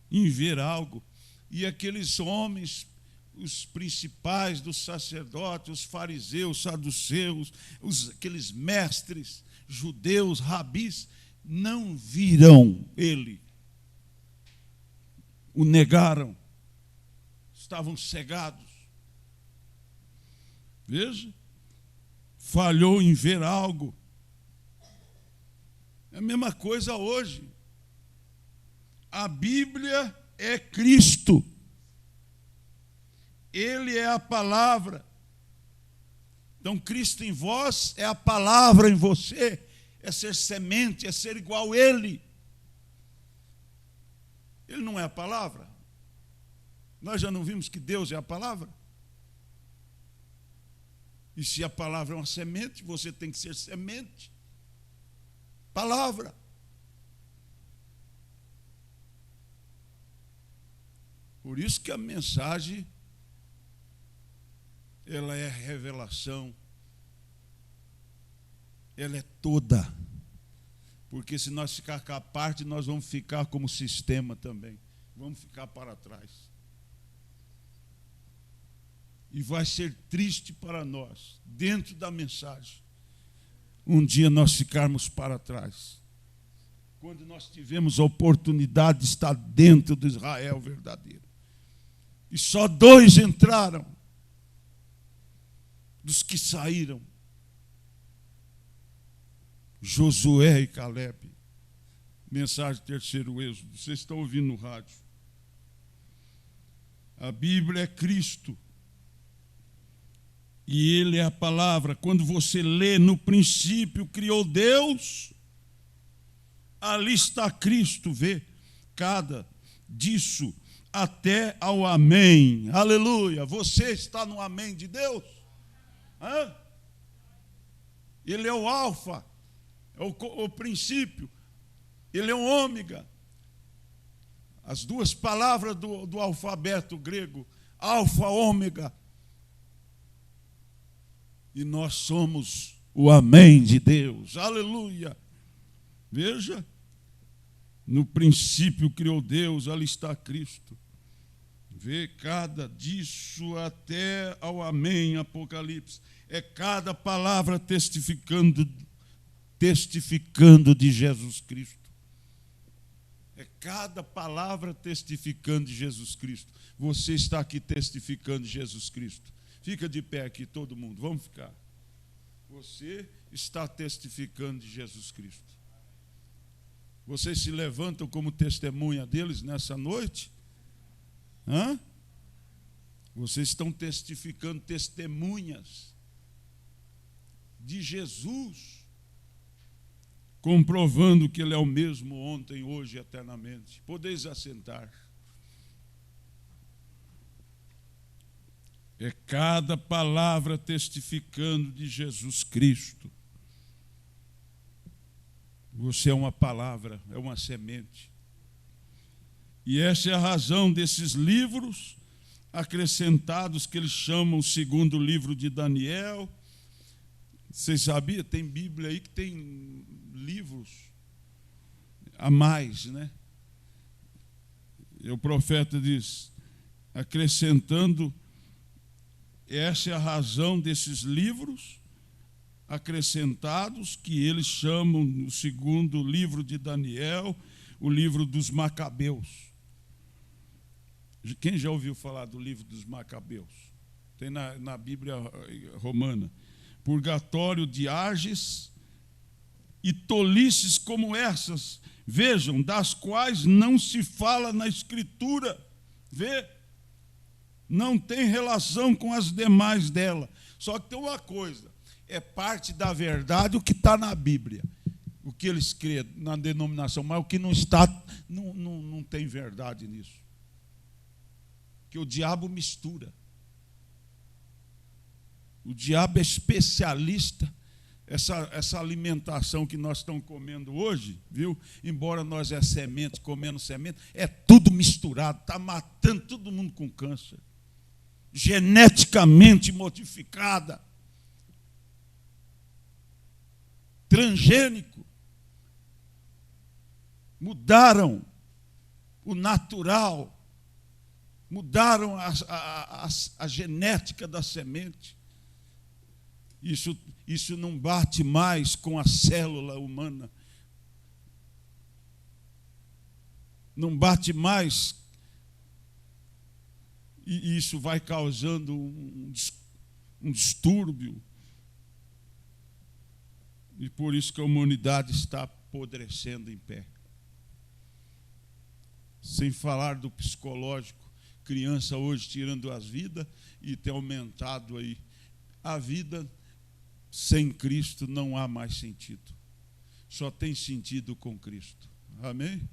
em ver algo. E aqueles homens, os principais dos sacerdotes, os fariseus, saduceus, aqueles mestres judeus, rabis, não viram ele. O negaram. Estavam cegados. Veja, falhou em ver algo. É a mesma coisa hoje. A Bíblia é Cristo. Ele é a palavra. Então, Cristo em vós é a palavra em você. É ser semente, é ser igual a Ele. Ele não é a palavra? Nós já não vimos que Deus é a palavra? E se a palavra é uma semente, você tem que ser semente. Palavra. Por isso que a mensagem, ela é revelação. Ela é toda. Porque se nós ficar com a parte, nós vamos ficar como sistema também. Vamos ficar para trás. E vai ser triste para nós, dentro da mensagem, um dia nós ficarmos para trás. Quando nós tivemos a oportunidade de estar dentro do Israel verdadeiro. E só 2 entraram dos que saíram. Josué e Caleb. Mensagem 3º Êxodo. Vocês estão ouvindo no rádio. A Bíblia é Cristo. E Ele é a palavra. Quando você lê, no princípio criou Deus, ali está Cristo, vê, cada disso até ao amém. Aleluia. Você está no amém de Deus? Hã? Ele é o alfa, é o princípio, ele é o ômega. As 2 palavras do alfabeto grego, alfa, ômega. E nós somos o amém de Deus. Aleluia. Veja, no princípio criou Deus, ali está Cristo. Vê, cada disso até ao amém, Apocalipse. É cada palavra testificando de Jesus Cristo. É cada palavra testificando de Jesus Cristo. Você está aqui testificando de Jesus Cristo. Fica de pé aqui, todo mundo. Vamos ficar. Você está testificando de Jesus Cristo. Vocês se levantam como testemunha deles nessa noite? Hã? Vocês estão testificando testemunhas de Jesus, comprovando que Ele é o mesmo ontem, hoje e eternamente. Podeis assentar. É cada palavra testificando de Jesus Cristo. Você é uma palavra, é uma semente. E essa é a razão desses livros acrescentados que eles chamam o 2º livro de Daniel. Vocês sabiam? Tem Bíblia aí que tem livros a mais, né? E o profeta diz, acrescentando. Essa é a razão desses livros acrescentados, que eles chamam, no 2º livro de Daniel, o livro dos Macabeus. Quem já ouviu falar do livro dos Macabeus? Tem na Bíblia romana. Purgatório de Arges e tolices como essas, vejam, das quais não se fala na Escritura. Vê? Não tem relação com as demais dela. Só que tem uma coisa, é parte da verdade o que está na Bíblia, o que eles creem na denominação, mas o que não está, não tem verdade nisso. Que o diabo mistura. O diabo é especialista. Essa alimentação que nós estamos comendo hoje, viu? Embora nós é semente, comendo semente, é tudo misturado, está matando todo mundo com câncer. Geneticamente modificada. Transgênico. Mudaram o natural. Mudaram a genética da semente. Isso não bate mais com a célula humana. Não bate mais. E isso vai causando um distúrbio. E por isso que a humanidade está apodrecendo em pé. Sem falar do psicológico, criança hoje tirando as vidas e tem aumentado aí. A vida sem Cristo não há mais sentido. Só tem sentido com Cristo. Amém?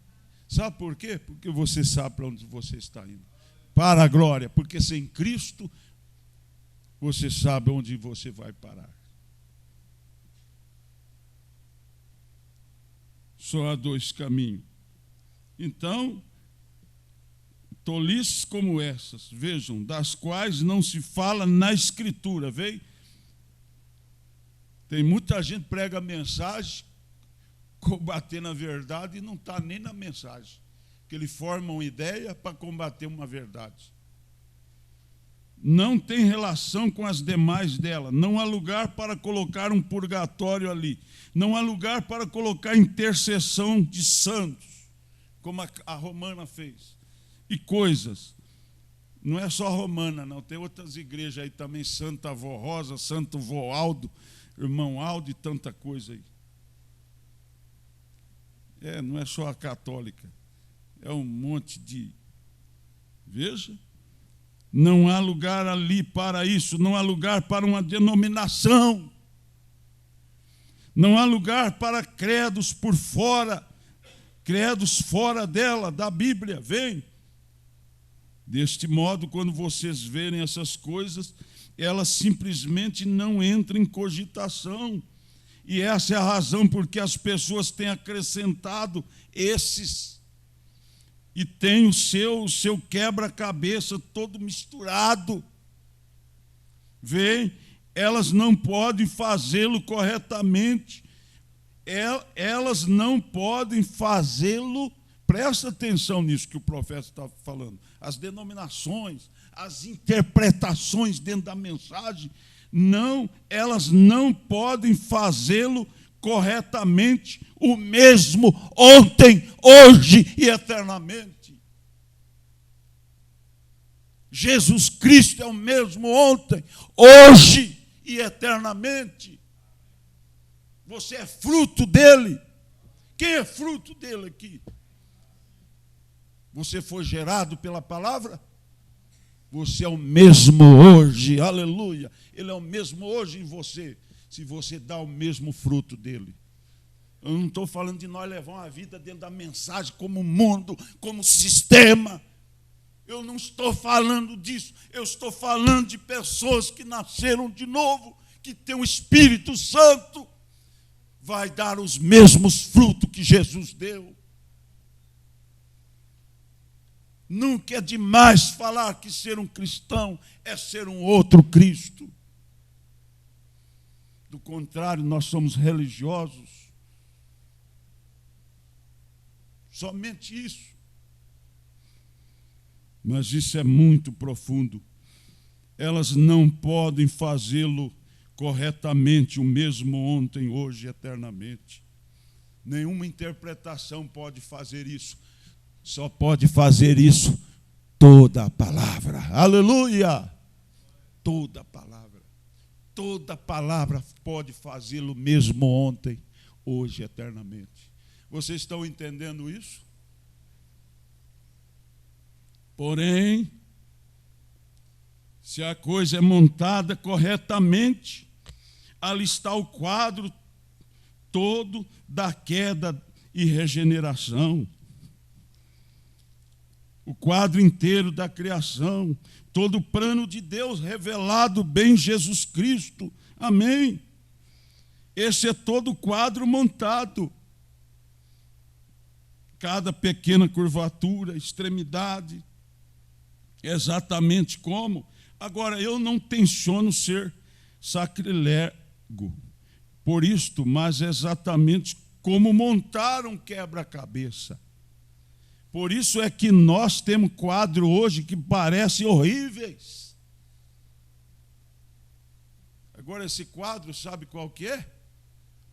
Sabe por quê? Porque você sabe para onde você está indo. Para a glória. Porque sem Cristo, você sabe onde você vai parar. Só há dois caminhos. Então, tolices como essas, vejam, das quais não se fala na Escritura, veio? Tem muita gente que prega mensagem, combater na verdade e não está nem na mensagem. Que ele forma uma ideia para combater uma verdade. Não tem relação com as demais dela. Não há lugar para colocar um purgatório ali. Não há lugar para colocar intercessão de santos, como a romana fez. E coisas. Não é só a romana, não. Tem outras igrejas aí também, Santa Avó Rosa, Santo Vô Aldo, Irmão Aldo e tanta coisa aí. Não é só a católica. É um monte de... Veja. Não há lugar ali para isso, não há lugar para uma denominação, não há lugar para credos por fora, credos fora dela, da Bíblia, vem. Deste modo, quando vocês verem essas coisas, elas simplesmente não entram em cogitação. E essa é a razão porque as pessoas têm acrescentado esses... E tem o seu quebra-cabeça todo misturado. Vem, elas não podem fazê-lo corretamente. Elas não podem fazê-lo. Presta atenção nisso que o profeta está falando. As denominações, as interpretações dentro da mensagem, elas não podem fazê-lo corretamente, o mesmo ontem, hoje e eternamente. Jesus Cristo é o mesmo ontem, hoje e eternamente. Você é fruto dele. Quem é fruto dele aqui? Você foi gerado pela palavra? Você é o mesmo hoje, aleluia. Ele é o mesmo hoje em você. Se você dá o mesmo fruto dele. Eu não estou falando de nós levar uma vida dentro da mensagem como mundo, como sistema. Eu não estou falando disso. Eu estou falando de pessoas que nasceram de novo, que têm o Espírito Santo. Vai dar os mesmos frutos que Jesus deu. Nunca é demais falar que ser um cristão é ser um outro Cristo. Do contrário, nós somos religiosos. Somente isso. Mas isso é muito profundo. Elas não podem fazê-lo corretamente, o mesmo ontem, hoje e eternamente. Nenhuma interpretação pode fazer isso. Só pode fazer isso toda a palavra. Aleluia! Toda a palavra. Toda palavra pode fazê-lo mesmo ontem, hoje, eternamente. Vocês estão entendendo isso? Porém, se a coisa é montada corretamente, ali está o quadro todo da queda e regeneração. O quadro inteiro da criação, todo o plano de Deus revelado bem em Jesus Cristo. Amém? Esse é todo o quadro montado. Cada pequena curvatura, extremidade, exatamente como. Agora, eu não tenciono ser sacrilego por isto, mas exatamente como montar um quebra-cabeça. Por isso é que nós temos quadros hoje que parecem horríveis. Agora, esse quadro, sabe qual que é?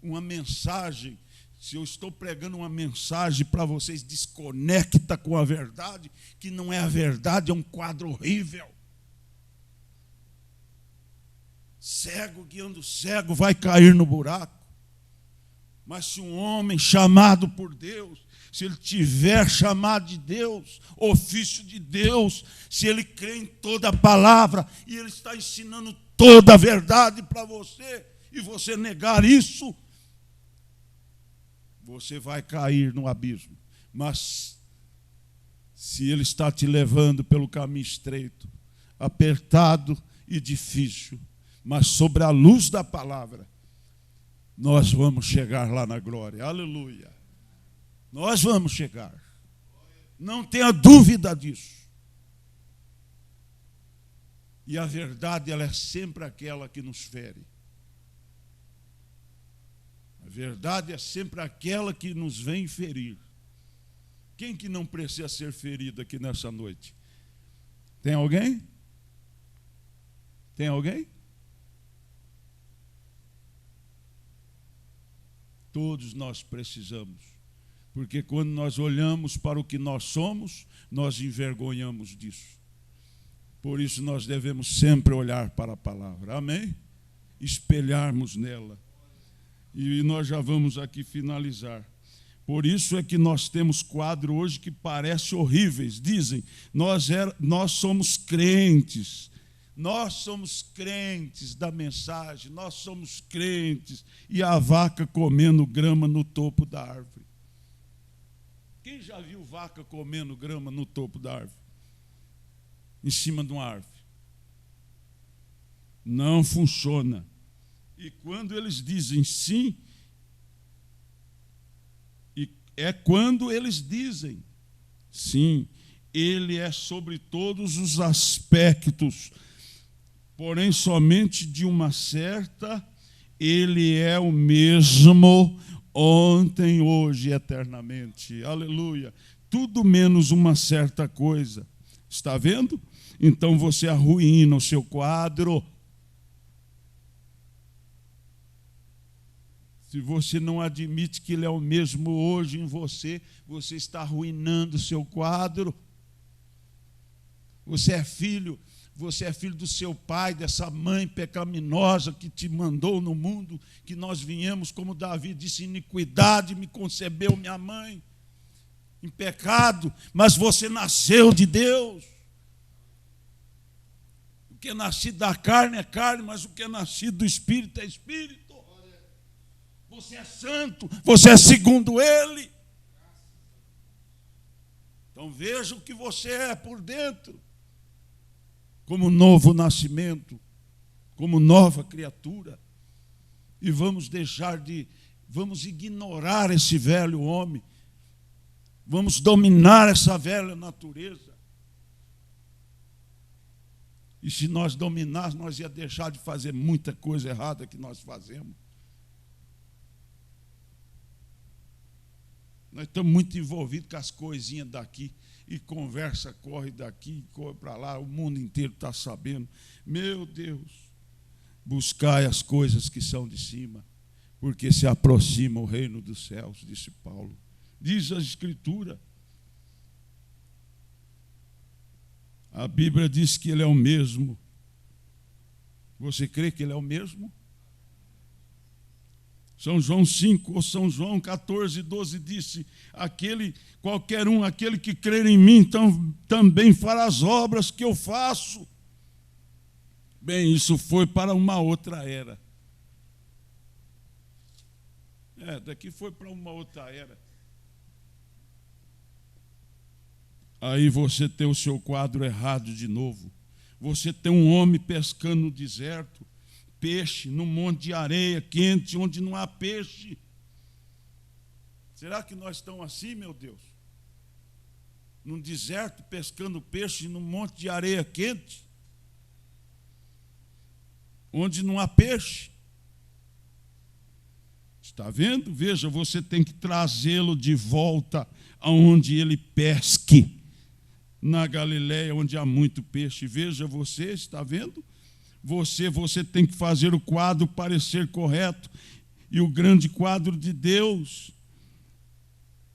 Uma mensagem. Se eu estou pregando uma mensagem para vocês, desconecta com a verdade, que não é a verdade, é um quadro horrível. Cego guiando cego vai cair no buraco. Mas se um homem chamado por Deus, se ele tiver chamado de Deus, ofício de Deus, se ele crê em toda a palavra e ele está ensinando toda a verdade para você, e você negar isso, você vai cair no abismo. Mas se ele está te levando pelo caminho estreito, apertado e difícil, mas sobre a luz da palavra, nós vamos chegar lá na glória. Aleluia. Nós vamos chegar. Não tenha dúvida disso. E a verdade, ela é sempre aquela que nos fere. A verdade é sempre aquela que nos vem ferir. Quem que não precisa ser ferido aqui nessa noite? Tem alguém? Tem alguém? Todos nós precisamos, porque quando nós olhamos para o que nós somos, nós envergonhamos disso. Por isso nós devemos sempre olhar para a palavra, amém? Espelharmos nela. E nós já vamos aqui finalizar. Por isso é que nós temos quadro hoje que parece horríveis. Dizem, nós somos crentes. Nós somos crentes da mensagem, nós somos crentes, e a vaca comendo grama no topo da árvore. Quem já viu vaca comendo grama no topo da árvore? Em cima de uma árvore. Não funciona. E quando eles dizem sim, é quando eles dizem sim, ele é sobre todos os aspectos. Porém, somente de uma certa, ele é o mesmo ontem, hoje e eternamente. Aleluia. Tudo menos uma certa coisa. Está vendo? Então você arruína o seu quadro. Se você não admite que ele é o mesmo hoje em você, você está arruinando o seu quadro. Você é filho do seu pai, dessa mãe pecaminosa que te mandou no mundo, que nós viemos, como Davi disse, iniquidade me concebeu minha mãe, em pecado, mas você nasceu de Deus. O que é nascido da carne é carne, mas o que é nascido do Espírito é Espírito. Você é santo, você é segundo Ele. Então veja o que você é por dentro. Como novo nascimento, como nova criatura. E vamos ignorar esse velho homem. Vamos dominar essa velha natureza. E se nós dominarmos, nós ia deixar de fazer muita coisa errada que nós fazemos. Nós estamos muito envolvidos com as coisinhas daqui. E conversa corre daqui, corre para lá, o mundo inteiro está sabendo. Meu Deus, buscai as coisas que são de cima, porque se aproxima o reino dos céus, disse Paulo. Diz a Escritura. A Bíblia diz que ele é o mesmo. Você crê que ele é o mesmo? São João 5 ou São João 14, 12 disse, qualquer um, aquele que crer em mim, também fará as obras que eu faço. Bem, isso foi para uma outra era. Daqui foi para uma outra era. Aí você tem o seu quadro errado de novo. Você tem um homem pescando no deserto, peixe num monte de areia quente, onde não há peixe. Será que nós estamos assim, meu Deus? Num deserto, pescando peixe num monte de areia quente, onde não há peixe. Está vendo? Veja, você tem que trazê-lo de volta aonde ele pesque, na Galileia, onde há muito peixe. Veja, você está vendo? Você tem que fazer o quadro parecer correto, e o grande quadro de Deus.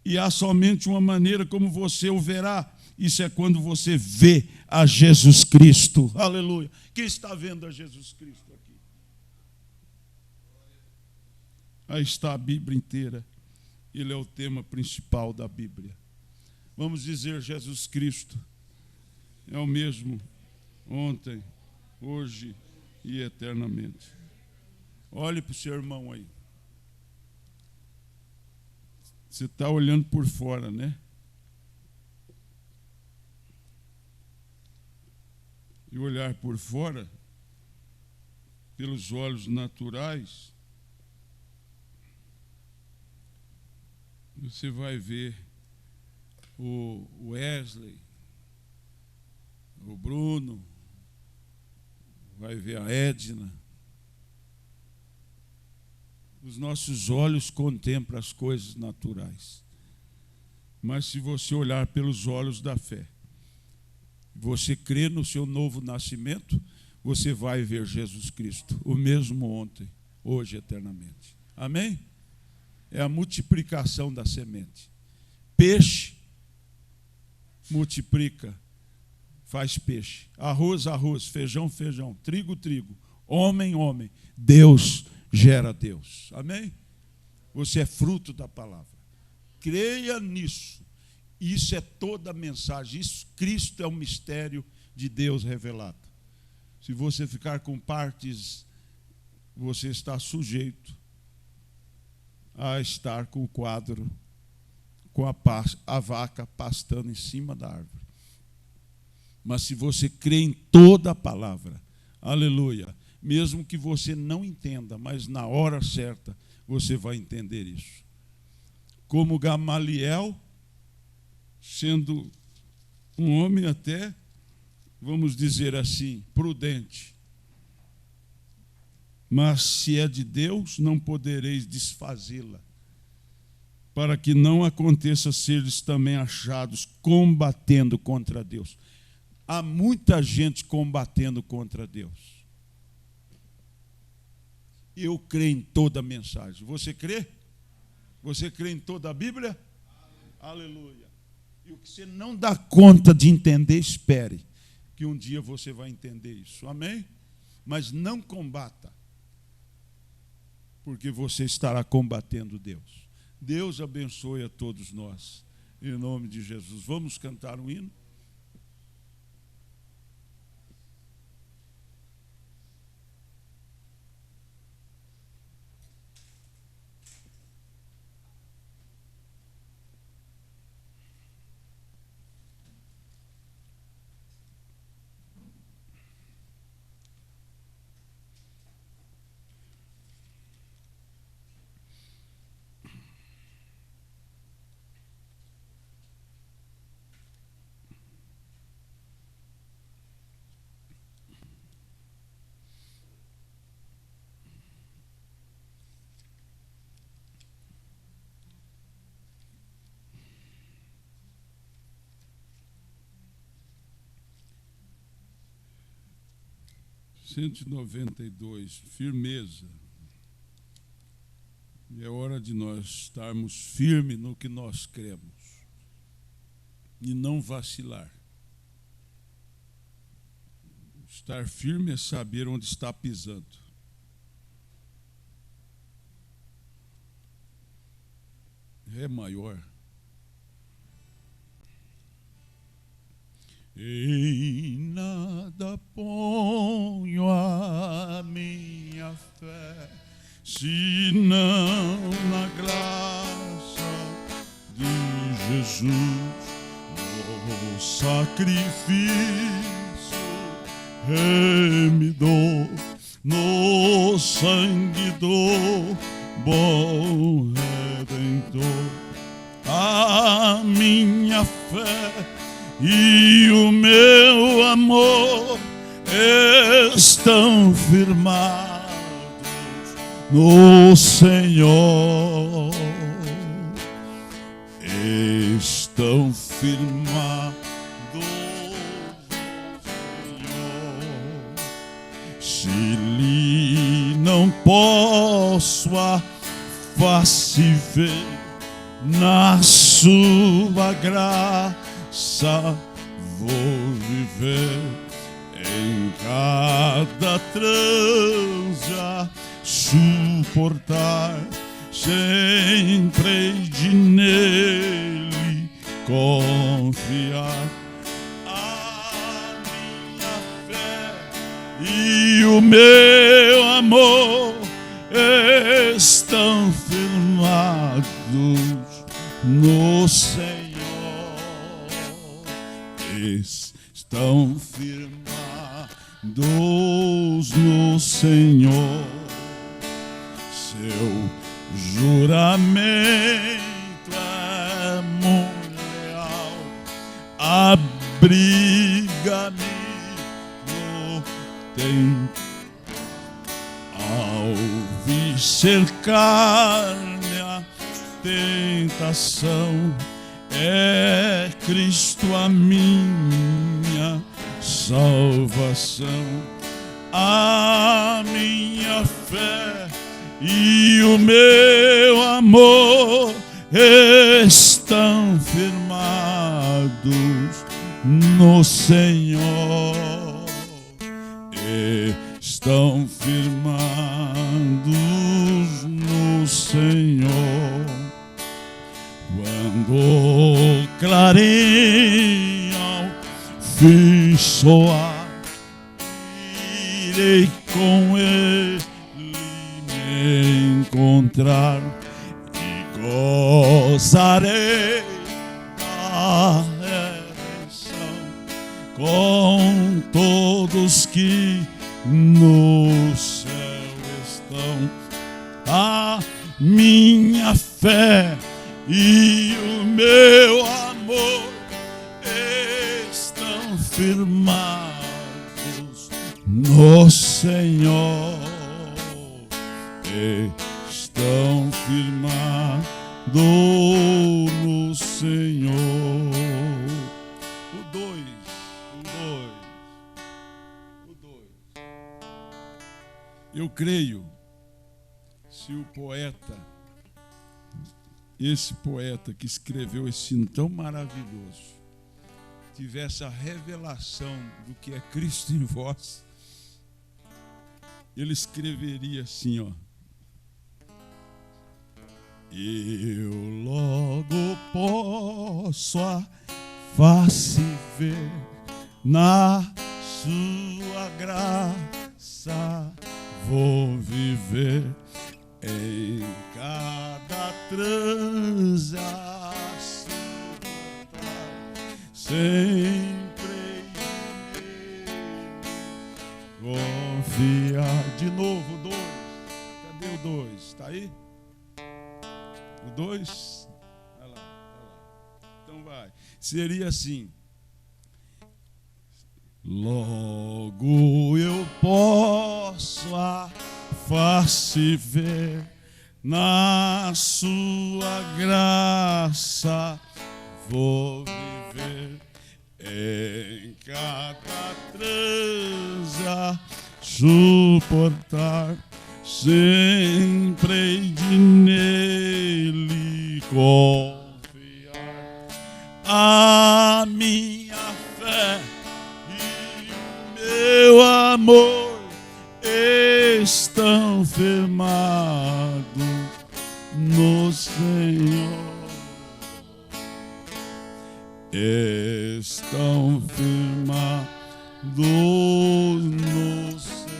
E há somente uma maneira como você o verá. Isso é quando você vê a Jesus Cristo. Aleluia. Quem está vendo a Jesus Cristo aqui? Aí está a Bíblia inteira. Ele é o tema principal da Bíblia. Vamos dizer, Jesus Cristo é o mesmo ontem, hoje e eternamente. Olhe para o seu irmão aí. Você está olhando por fora, né? E olhar por fora, pelos olhos naturais, você vai ver o Wesley, o Bruno, vai ver a Edna. Os nossos olhos contemplam as coisas naturais. Mas se você olhar pelos olhos da fé, você crer no seu novo nascimento, você vai ver Jesus Cristo, o mesmo ontem, hoje, eternamente. Amém? É a multiplicação da semente. Peixe multiplica, faz peixe. Arroz, arroz. Feijão, feijão. Trigo, trigo. Homem, homem. Deus gera Deus. Amém? Você é fruto da palavra. Creia nisso. Isso é toda a mensagem. Isso, Cristo é o mistério de Deus revelado. Se você ficar com partes, você está sujeito a estar com o quadro, com a vaca pastando em cima da árvore. Mas se você crê em toda a palavra, aleluia, mesmo que você não entenda, mas na hora certa você vai entender isso. Como Gamaliel, sendo um homem até, vamos dizer assim, prudente. Mas se é de Deus, não podereis desfazê-la, para que não aconteça seres também achados combatendo contra Deus. Há muita gente combatendo contra Deus. Eu creio em toda a mensagem. Você crê? Você crê em toda a Bíblia? Aleluia. E o que você não dá conta de entender, espere, que um dia você vai entender isso. Amém? Mas não combata, porque você estará combatendo Deus. Deus abençoe a todos nós, em nome de Jesus. Vamos cantar um hino? (192), firmeza. E é hora de nós estarmos firmes no que nós cremos e não vacilar. Estar firme é saber onde está pisando. É maior. Em nada ponho a minha fé, senão na graça de Jesus, no sacrifício remidor, no sangue do bom Redentor. A minha fé e o meu amor estão firmados no Senhor. Estão firmados no Senhor. Se lhe não posso a face ver, na sua graça vou viver, em cada transe a suportar sempre de nele confiar. A minha fé e o meu amor estão firmados no Senhor. Estão firmados no Senhor. Seu juramento é muito leal, abriga-me no tempo. Ao vir cercar-me a tentação, é Cristo a minha salvação. A minha fé e o meu amor estão firmados no Senhor. Estão firmados no Senhor. Quando o clarim ao fim soar, irei com ele me encontrar e gozarei da redenção com todos que no céu estão. A minha fé e o meu amor estão firmados no Senhor. Estão firmados no Senhor. O 2. Eu creio, se o poeta, esse poeta que escreveu esse hino tão maravilhoso, tivesse a revelação do que é Cristo em vós, ele escreveria assim, ó: eu logo posso a face ver, na sua graça vou viver, em cada transação, sempre confiar. De novo, 2. Cadê o 2? Está aí? O 2? Vai lá. Então vai. Seria assim: logo eu posso a face ver, na sua graça vou viver, em cada transa suportar, sempre de nele confiar. A minha fé e o meu amor estão firmados no Senhor. Estão firmados no Senhor.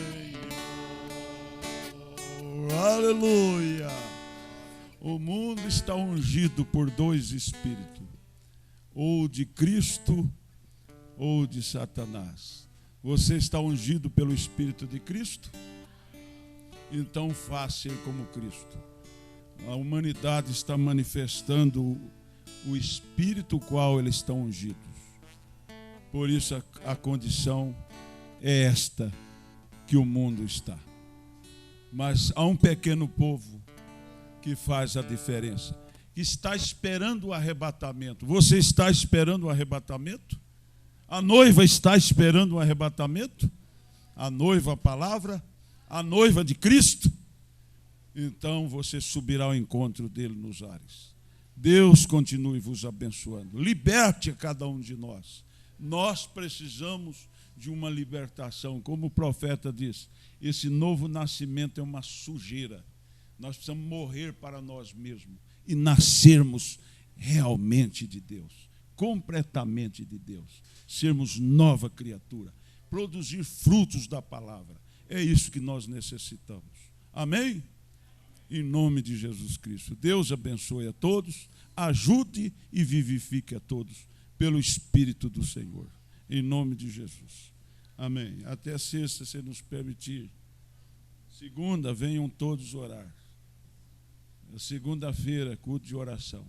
Aleluia! O mundo está ungido por 2 espíritos, ou de Cristo ou de Satanás. Você está ungido pelo Espírito de Cristo? Então faça como Cristo. A humanidade está manifestando o Espírito qual eles estão ungidos. Por isso a condição é esta que o mundo está. Mas há um pequeno povo que faz a diferença, que está esperando o arrebatamento. Você está esperando o arrebatamento? A noiva está esperando o arrebatamento? A noiva, a palavra, a noiva de Cristo? Então você subirá ao encontro dele nos ares. Deus continue vos abençoando. Liberte a cada um de nós. Nós precisamos de uma libertação. Como o profeta diz, esse novo nascimento é uma sujeira. Nós precisamos morrer para nós mesmos e nascermos realmente de Deus, completamente de Deus, sermos nova criatura, produzir frutos da palavra. É isso que nós necessitamos. Amém? Em nome de Jesus Cristo. Deus abençoe a todos, ajude e vivifique a todos pelo Espírito do Senhor. Em nome de Jesus. Amém. Até sexta, se nos permitir. Segunda, venham todos orar. Segunda-feira, culto de oração.